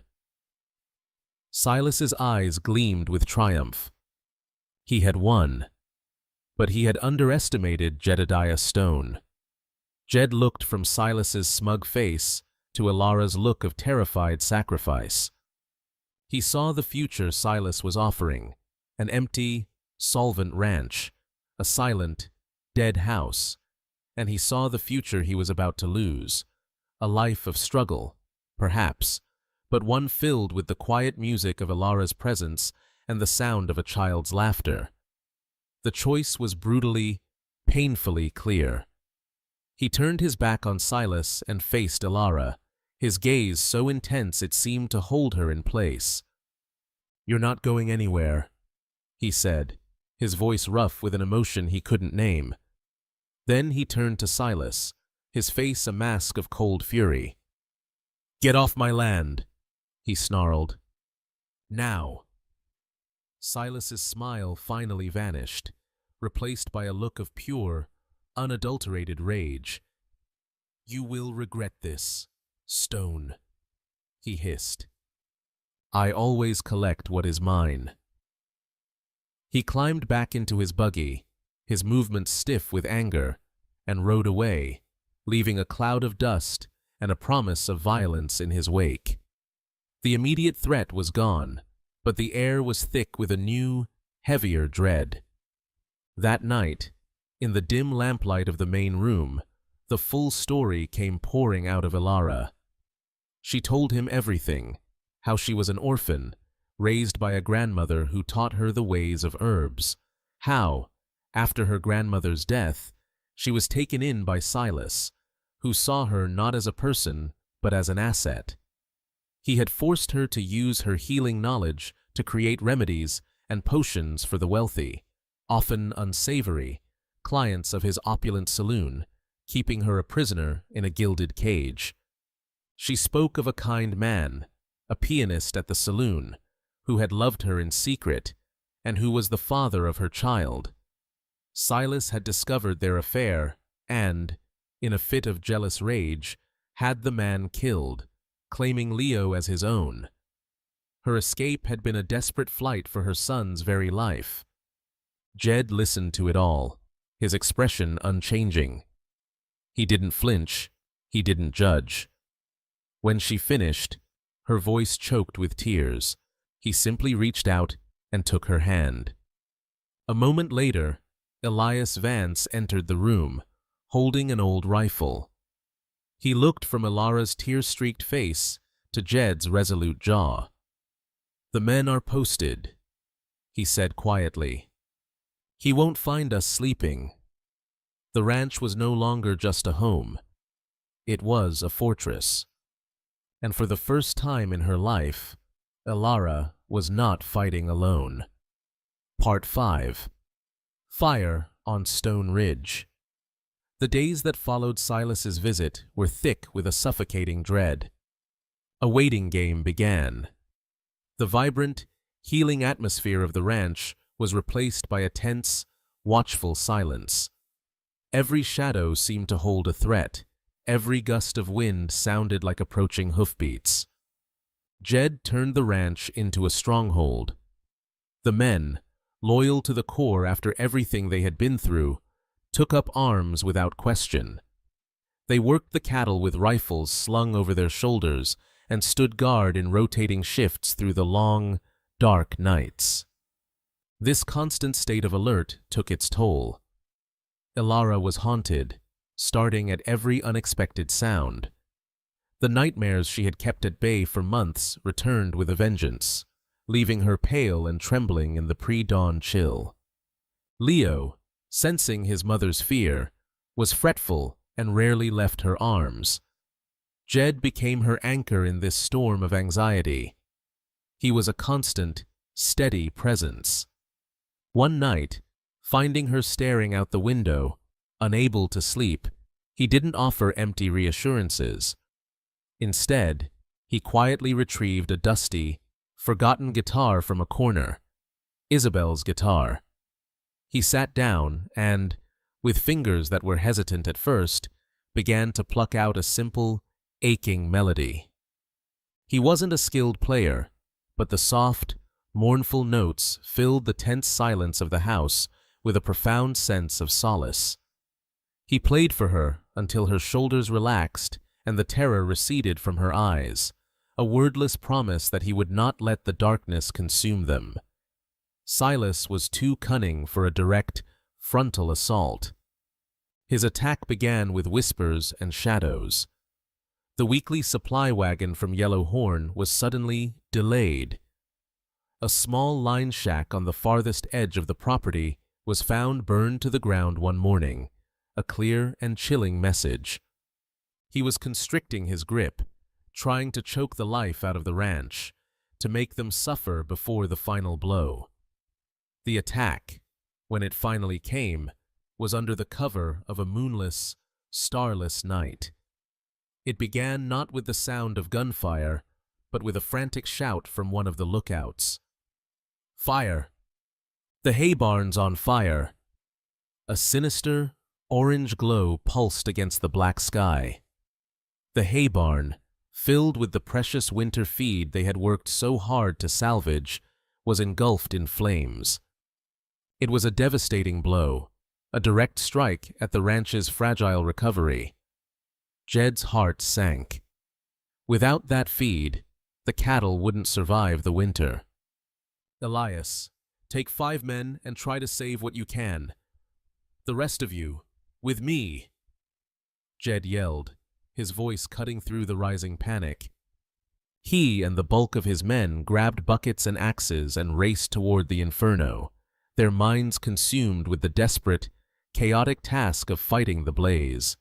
Silas's eyes gleamed with triumph. He had won, but he had underestimated Jedediah Stone. Jed looked from Silas's smug face to Elara's look of terrified sacrifice. He saw the future Silas was offering, an empty, solvent ranch, a silent, dead house, and he saw the future he was about to lose, a life of struggle, perhaps, but one filled with the quiet music of Elara's presence and the sound of a child's laughter. The choice was brutally, painfully clear. He turned his back on Silas and faced Elara, his gaze so intense it seemed to hold her in place. "You're not going anywhere," he said, his voice rough with an emotion he couldn't name. Then he turned to Silas, his face a mask of cold fury. "Get off my land," he snarled. "Now." Silas's smile finally vanished, replaced by a look of pure, unadulterated rage. "You will regret this, Stone," he hissed. "I always collect what is mine." He climbed back into his buggy, his movements stiff with anger, and rode away, leaving a cloud of dust and a promise of violence in his wake. The immediate threat was gone, but the air was thick with a new, heavier dread. That night, in the dim lamplight of the main room, the full story came pouring out of Elara. She told him everything, how she was an orphan, raised by a grandmother who taught her the ways of herbs, how, after her grandmother's death, she was taken in by Silas, who saw her not as a person, but as an asset. He had forced her to use her healing knowledge to create remedies and potions for the wealthy, often unsavory, clients of his opulent saloon, keeping her a prisoner in a gilded cage. She spoke of a kind man, a pianist at the saloon, who had loved her in secret, and who was the father of her child. Silas had discovered their affair and, in a fit of jealous rage, had the man killed, claiming Leo as his own. Her escape had been a desperate flight for her son's very life. Jed listened to it all, his expression unchanging. He didn't flinch, he didn't judge. When she finished, her voice choked with tears. He simply reached out and took her hand. A moment later, Elias Vance entered the room, holding an old rifle. He looked from Elara's tear-streaked face to Jed's resolute jaw. "The men are posted," he said quietly. "He won't find us sleeping." The ranch was no longer just a home. It was a fortress. And for the first time in her life, Elara was not fighting alone. Part 5. Fire on Stone Ridge. The days that followed Silas's visit were thick with a suffocating dread. A waiting game began. The vibrant, healing atmosphere of the ranch was replaced by a tense, watchful silence. Every shadow seemed to hold a threat. Every gust of wind sounded like approaching hoofbeats. Jed turned the ranch into a stronghold. The men, loyal to the core after everything they had been through, took up arms without question. They worked the cattle with rifles slung over their shoulders and stood guard in rotating shifts through the long, dark nights. This constant state of alert took its toll. Elara was haunted, starting at every unexpected sound. The nightmares she had kept at bay for months returned with a vengeance, leaving her pale and trembling in the pre-dawn chill. Leo, sensing his mother's fear, was fretful and rarely left her arms. Jed became her anchor in this storm of anxiety. He was a constant, steady presence. One night, finding her staring out the window, unable to sleep, he didn't offer empty reassurances. Instead, he quietly retrieved a dusty, forgotten guitar from a corner, Isabel's guitar. He sat down and, with fingers that were hesitant at first, began to pluck out a simple, aching melody. He wasn't a skilled player, but the soft, mournful notes filled the tense silence of the house with a profound sense of solace. He played for her until her shoulders relaxed and the terror receded from her eyes, a wordless promise that he would not let the darkness consume them. Silas was too cunning for a direct, frontal assault. His attack began with whispers and shadows. The weekly supply wagon from Yellow Horn was suddenly delayed. A small line shack on the farthest edge of the property was found burned to the ground one morning, a clear and chilling message. He was constricting his grip, trying to choke the life out of the ranch, to make them suffer before the final blow. The attack, when it finally came, was under the cover of a moonless, starless night. It began not with the sound of gunfire, but with a frantic shout from one of the lookouts. "Fire! The hay barn's on fire!" A sinister, orange glow pulsed against the black sky. The hay barn, filled with the precious winter feed they had worked so hard to salvage, was engulfed in flames. It was a devastating blow, a direct strike at the ranch's fragile recovery. Jed's heart sank. Without that feed, the cattle wouldn't survive the winter. Elias, take 5 men and try to save what you can. The rest of you, with me, Jed yelled, his voice cutting through the rising panic. He and the bulk of his men grabbed buckets and axes and raced toward the inferno, their minds consumed with the desperate, chaotic task of fighting the blaze.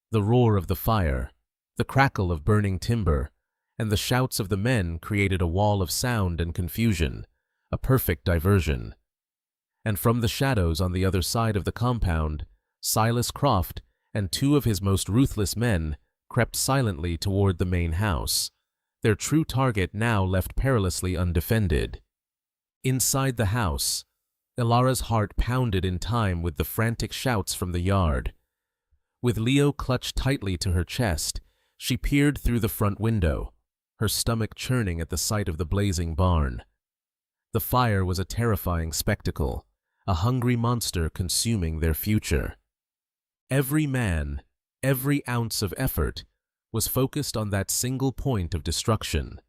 The roar of the fire, the crackle of burning timber, and the shouts of the men created a wall of sound and confusion, a perfect diversion. And from the shadows on the other side of the compound, Silas Croft and 2 of his most ruthless men crept silently toward the main house, their true target now left perilously undefended. Inside the house, Ilara's heart pounded in time with the frantic shouts from the yard. With Leo clutched tightly to her chest, she peered through the front window, her stomach churning at the sight of the blazing barn. The fire was a terrifying spectacle, a hungry monster consuming their future. Every man, every ounce of effort, was focused on that single point of destruction.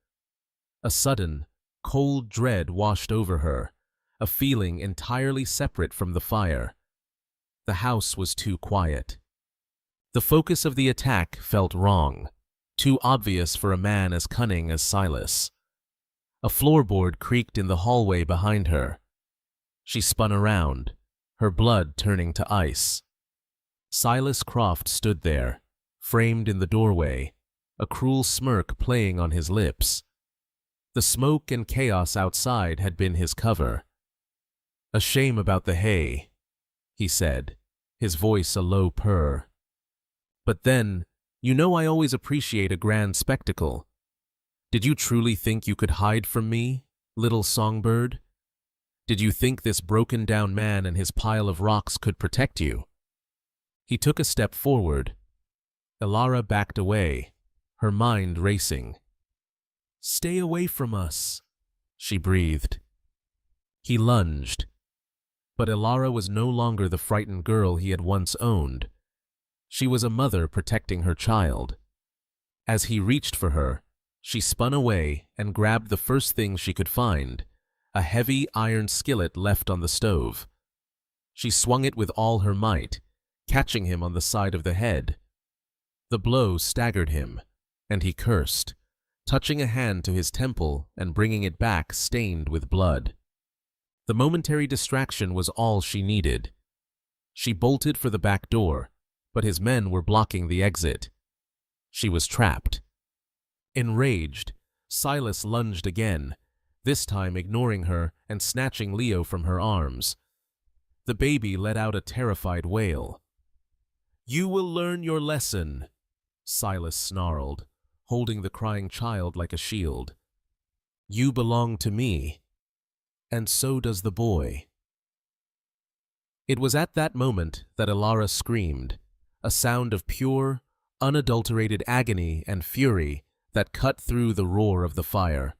A sudden, cold dread washed over her, a feeling entirely separate from the fire. The house was too quiet. The focus of the attack felt wrong, too obvious for a man as cunning as Silas. A floorboard creaked in the hallway behind her. She spun around, her blood turning to ice. Silas Croft stood there, framed in the doorway, a cruel smirk playing on his lips. The smoke and chaos outside had been his cover. "A shame about the hay," he said, his voice a low purr. "But then, you know I always appreciate a grand spectacle. Did you truly think you could hide from me, little songbird? Did you think this broken-down man and his pile of rocks could protect you?" He took a step forward. Ilara backed away, her mind racing. "Stay away from us," she breathed. He lunged. But Ilara was no longer the frightened girl he had once owned. She was a mother protecting her child. As he reached for her, she spun away and grabbed the first thing she could find, a heavy iron skillet left on the stove. She swung it with all her might, catching him on the side of the head. The blow staggered him, and he cursed, touching a hand to his temple and bringing it back stained with blood. The momentary distraction was all she needed. She bolted for the back door, but his men were blocking the exit. She was trapped. Enraged, Silas lunged again, this time ignoring her and snatching Leo from her arms. The baby let out a terrified wail. "You will learn your lesson," Silas snarled, holding the crying child like a shield. "You belong to me, and so does the boy." It was at that moment that Ilara screamed, a sound of pure, unadulterated agony and fury that cut through the roar of the fire.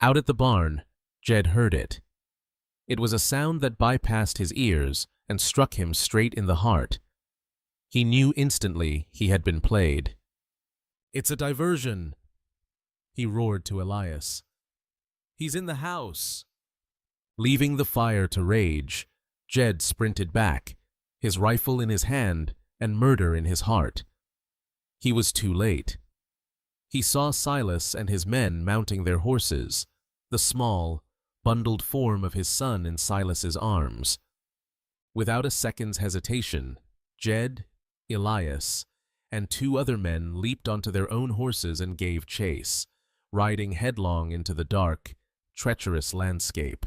Out at the barn, Jed heard it. It was a sound that bypassed his ears and struck him straight in the heart. He knew instantly he had been played. "It's a diversion," he roared to Elias. "He's in the house." Leaving the fire to rage, Jed sprinted back, his rifle in his hand and murder in his heart. He was too late. He saw Silas and his men mounting their horses, the small, bundled form of his son in Silas's arms. Without a second's hesitation, Jed, Elias, and 2 other men leaped onto their own horses and gave chase, riding headlong into the dark, treacherous landscape.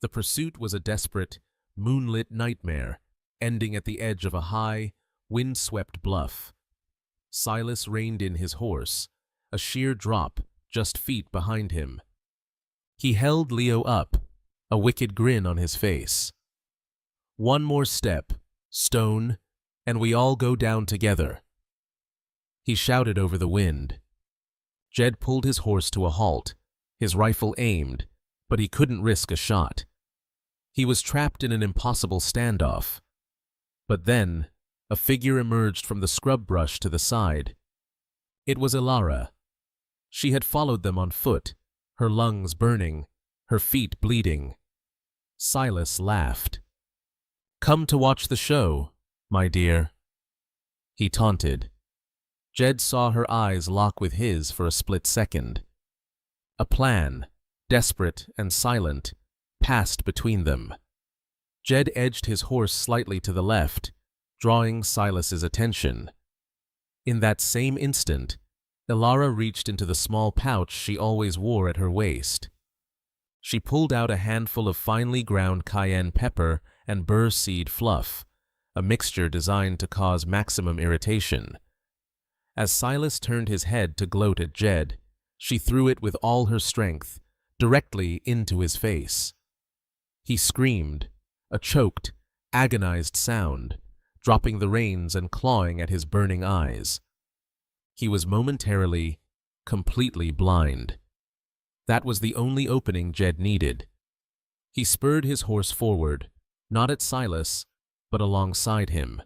The pursuit was a desperate, moonlit nightmare, ending at the edge of a high, wind-swept bluff. Silas reined in his horse, a sheer drop just feet behind him. He held Leo up, a wicked grin on his face. "One more step, Stone, and we all go down together." He shouted over the wind. Jed pulled his horse to a halt, his rifle aimed, but he couldn't risk a shot. He was trapped in an impossible standoff. But then, a figure emerged from the scrub brush to the side. It was Eleonora. She had followed them on foot, her lungs burning, her feet bleeding. Silas laughed. "Come to watch the show, my dear," he taunted. Jed saw her eyes lock with his for a split second. A plan, desperate and silent, passed between them. Jed edged his horse slightly to the left, drawing Silas's attention. In that same instant, Eleonora reached into the small pouch she always wore at her waist. She pulled out a handful of finely ground cayenne pepper and burr seed fluff, a mixture designed to cause maximum irritation. As Silas turned his head to gloat at Jed, she threw it with all her strength, directly into his face. He screamed, a choked, agonized sound, dropping the reins and clawing at his burning eyes. He was momentarily, completely blind. That was the only opening Jed needed. He spurred his horse forward, not at Silas, but alongside him.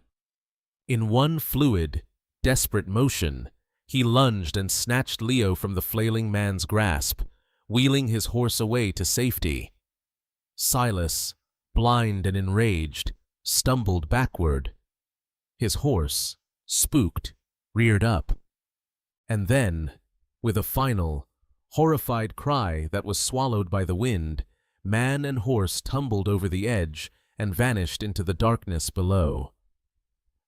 In one fluid, desperate motion, he lunged and snatched Leo from the flailing man's grasp, wheeling his horse away to safety. Silas, blind and enraged, stumbled backward. His horse, spooked, reared up. And then, with a final, horrified cry that was swallowed by the wind, man and horse tumbled over the edge and vanished into the darkness below.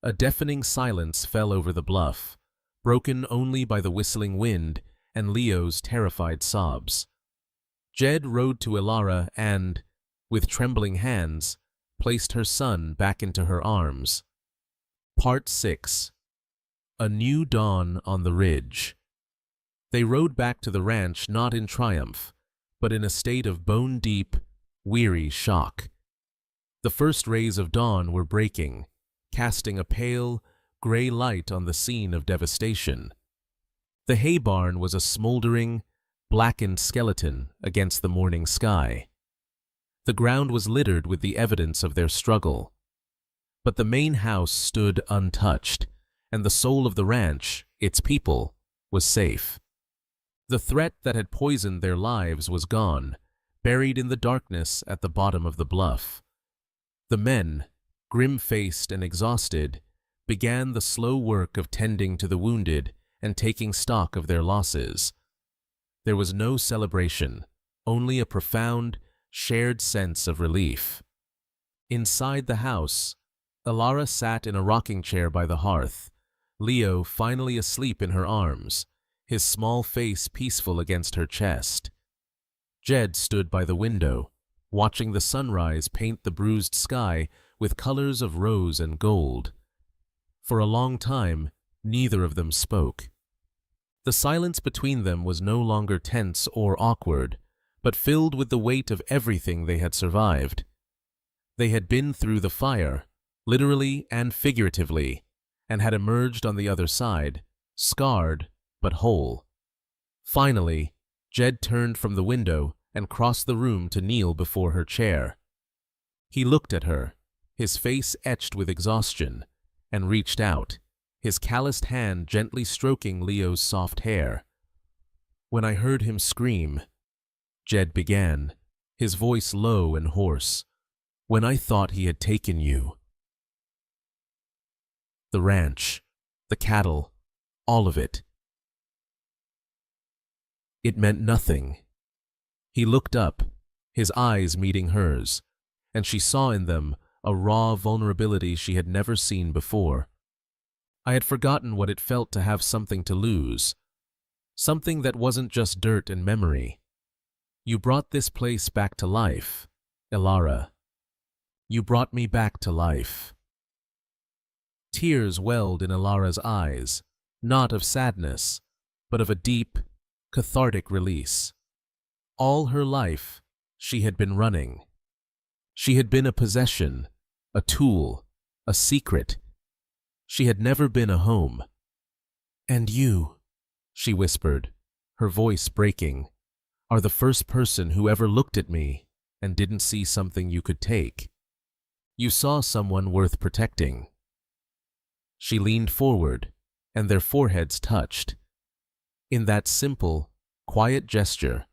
A deafening silence fell over the bluff, broken only by the whistling wind and Leo's terrified sobs. Jed rode to Eleonora and, with trembling hands, placed her son back into her arms. Part 6. A New Dawn on the Ridge. They rode back to the ranch not in triumph, but in a state of bone-deep, weary shock. The first rays of dawn were breaking, casting a pale, gray light on the scene of devastation. The hay barn was a smoldering, blackened skeleton against the morning sky. The ground was littered with the evidence of their struggle. But the main house stood untouched, and the soul of the ranch, its people, was safe. The threat that had poisoned their lives was gone, buried in the darkness at the bottom of the bluff. The men, grim-faced and exhausted, began the slow work of tending to the wounded and taking stock of their losses. There was no celebration, only a profound, shared sense of relief. Inside the house, Eleonora sat in a rocking chair by the hearth, Leo finally asleep in her arms, his small face peaceful against her chest. Jed stood by the window, watching the sunrise paint the bruised sky with colors of rose and gold. For a long time, neither of them spoke. The silence between them was no longer tense or awkward, but filled with the weight of everything they had survived. They had been through the fire, literally and figuratively, and had emerged on the other side, scarred but whole. Finally, Jed turned from the window and crossed the room to kneel before her chair. He looked at her, his face etched with exhaustion, and reached out, his calloused hand gently stroking Leo's soft hair. "When I heard him scream," Jed began, his voice low and hoarse, "when I thought he had taken you." The ranch, the cattle, all of it. It meant nothing. He looked up, his eyes meeting hers, and she saw in them a raw vulnerability she had never seen before. I had forgotten what it felt to have something to lose, something that wasn't just dirt and memory. You brought this place back to life, Eleonora. You brought me back to life. Tears welled in Eleonora's eyes, not of sadness, but of a deep, cathartic release. All her life, she had been running. She had been a possession, a tool, a secret. She had never been a home. And you, she whispered, her voice breaking, are the first person who ever looked at me and didn't see something you could take. You saw someone worth protecting. She leaned forward, and their foreheads touched. In that simple, quiet gesture,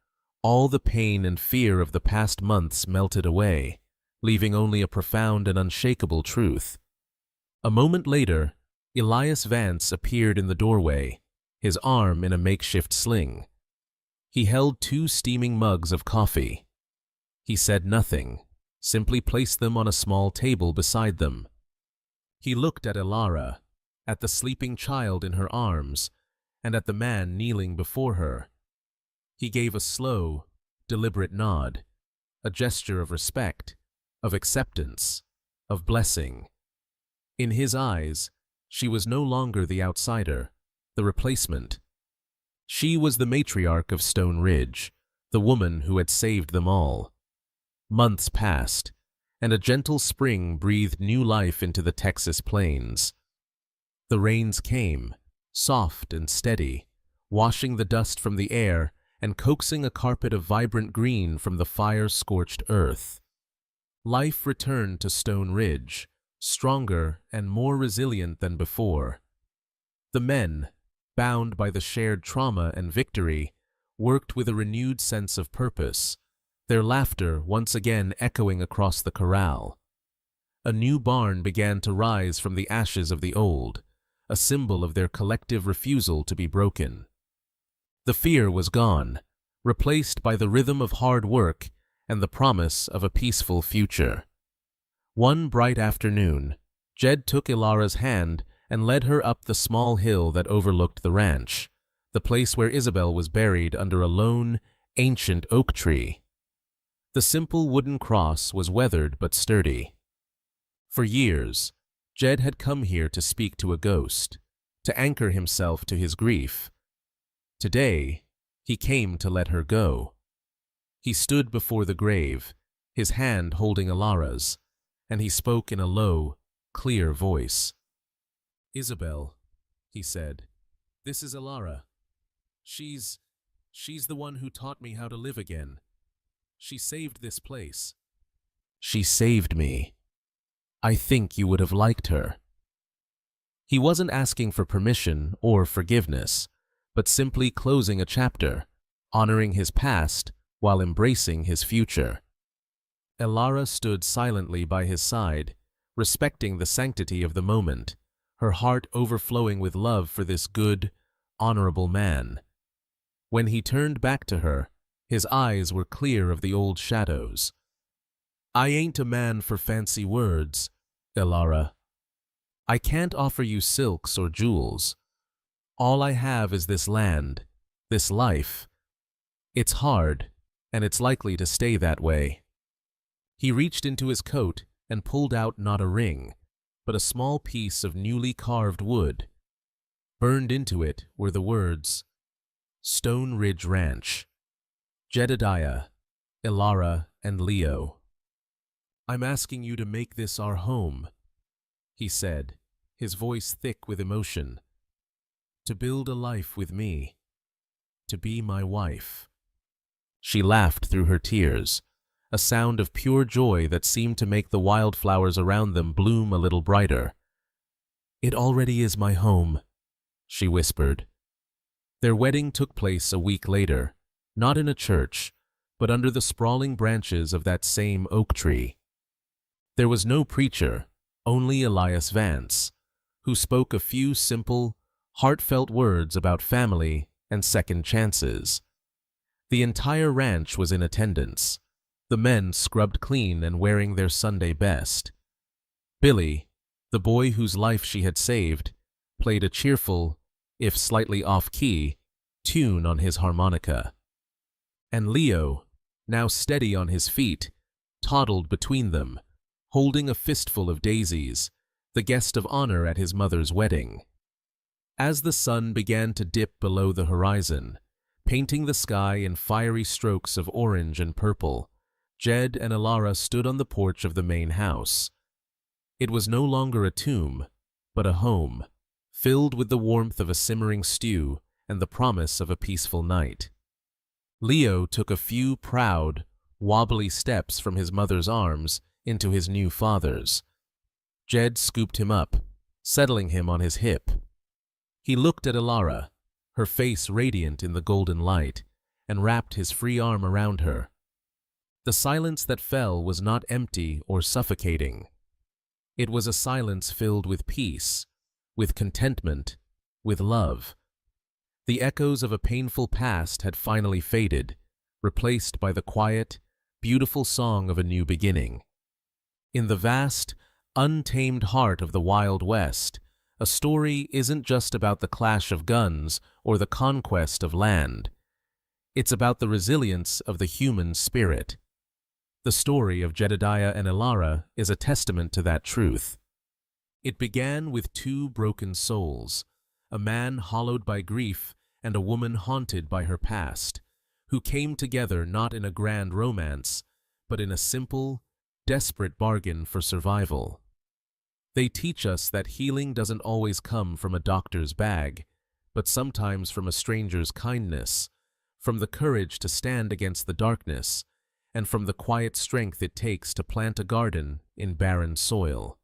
all the pain and fear of the past months melted away, leaving only a profound and unshakable truth. A moment later, Elias Vance appeared in the doorway, his arm in a makeshift sling. He held 2 steaming mugs of coffee. He said nothing, simply placed them on a small table beside them. He looked at Elara, at the sleeping child in her arms, and at the man kneeling before her. He gave a slow, deliberate nod, a gesture of respect, of acceptance, of blessing. In his eyes, she was no longer the outsider, the replacement. She was the matriarch of Stone Ridge, the woman who had saved them all. Months passed, and a gentle spring breathed new life into the Texas plains. The rains came, soft and steady, washing the dust from the air and coaxing a carpet of vibrant green from the fire-scorched earth. Life returned to Stone Ridge, stronger and more resilient than before. The men, bound by the shared trauma and victory, worked with a renewed sense of purpose, their laughter once again echoing across the corral. A new barn began to rise from the ashes of the old, a symbol of their collective refusal to be broken. The fear was gone, replaced by the rhythm of hard work and the promise of a peaceful future. One bright afternoon, Jed took Elara's hand and led her up the small hill that overlooked the ranch, the place where Isabel was buried under a lone, ancient oak tree. The simple wooden cross was weathered but sturdy. For years, Jed had come here to speak to a ghost, to anchor himself to his grief. Today, he came to let her go. He stood before the grave, his hand holding Elara's, and he spoke in a low, clear voice. "Isabel," he said, "this is Elara. She's the one who taught me how to live again. She saved this place. She saved me. I think you would have liked her." He wasn't asking for permission or forgiveness, but simply closing a chapter, honoring his past while embracing his future. Elara stood silently by his side, respecting the sanctity of the moment, her heart overflowing with love for this good, honorable man. When he turned back to her, his eyes were clear of the old shadows. "I ain't a man for fancy words, Elara. I can't offer you silks or jewels. All I have is this land, this life. It's hard, and it's likely to stay that way." He reached into his coat and pulled out not a ring, but a small piece of newly carved wood. Burned into it were the words, "Stone Ridge Ranch. Jedediah, Elara, and Leo. I'm asking you to make this our home," he said, his voice thick with emotion. "To build a life with me. To be my wife." She laughed through her tears, a sound of pure joy that seemed to make the wildflowers around them bloom a little brighter. "It already is my home," she whispered. Their wedding took place a week later, not in a church, but under the sprawling branches of that same oak tree. There was no preacher, only Elias Vance, who spoke a few simple, heartfelt words about family and second chances. The entire ranch was in attendance, the men scrubbed clean and wearing their Sunday best. Billy, the boy whose life she had saved, played a cheerful, if slightly off-key, tune on his harmonica. And Leo, now steady on his feet, toddled between them, holding a fistful of daisies, the guest of honor at his mother's wedding. As the sun began to dip below the horizon, painting the sky in fiery strokes of orange and purple, Jed and Elara stood on the porch of the main house. It was no longer a tomb, but a home, filled with the warmth of a simmering stew and the promise of a peaceful night. Leo took a few proud, wobbly steps from his mother's arms into his new father's. Jed scooped him up, settling him on his hip. He looked at Elara, her face radiant in the golden light, and wrapped his free arm around her. The silence that fell was not empty or suffocating. It was a silence filled with peace, with contentment, with love. The echoes of a painful past had finally faded, replaced by the quiet, beautiful song of a new beginning. In the vast, untamed heart of the Wild West, a story isn't just about the clash of guns or the conquest of land. It's about the resilience of the human spirit. The story of Jedediah and Elara is a testament to that truth. It began with two broken souls, a man hollowed by grief and a woman haunted by her past, who came together not in a grand romance, but in a simple, desperate bargain for survival. They teach us that healing doesn't always come from a doctor's bag, but sometimes from a stranger's kindness, from the courage to stand against the darkness, and from the quiet strength it takes to plant a garden in barren soil.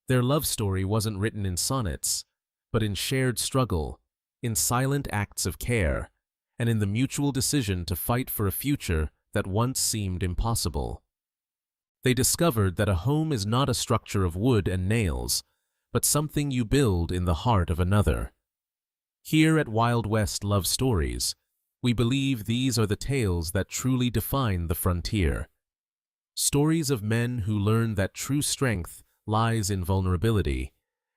Their love story wasn't written in sonnets, but in shared struggle, in silent acts of care, and in the mutual decision to fight for a future that once seemed impossible. They discovered that a home is not a structure of wood and nails, but something you build in the heart of another. Here at Wild West Love Stories, we believe these are the tales that truly define the frontier. Stories of men who learn that true strength lies in vulnerability,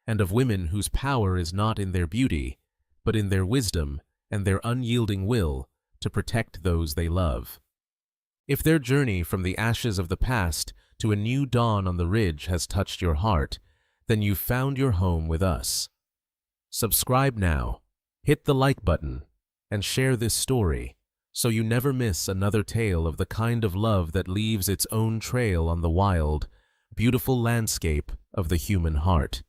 and of women whose power is not in their beauty, but in their wisdom and their unyielding will to protect those they love. If their journey from the ashes of the past to a new dawn on the ridge has touched your heart, then you've found your home with us. Subscribe now, hit the like button, and share this story so you never miss another tale of the kind of love that leaves its own trail on the wild, beautiful landscape of the human heart.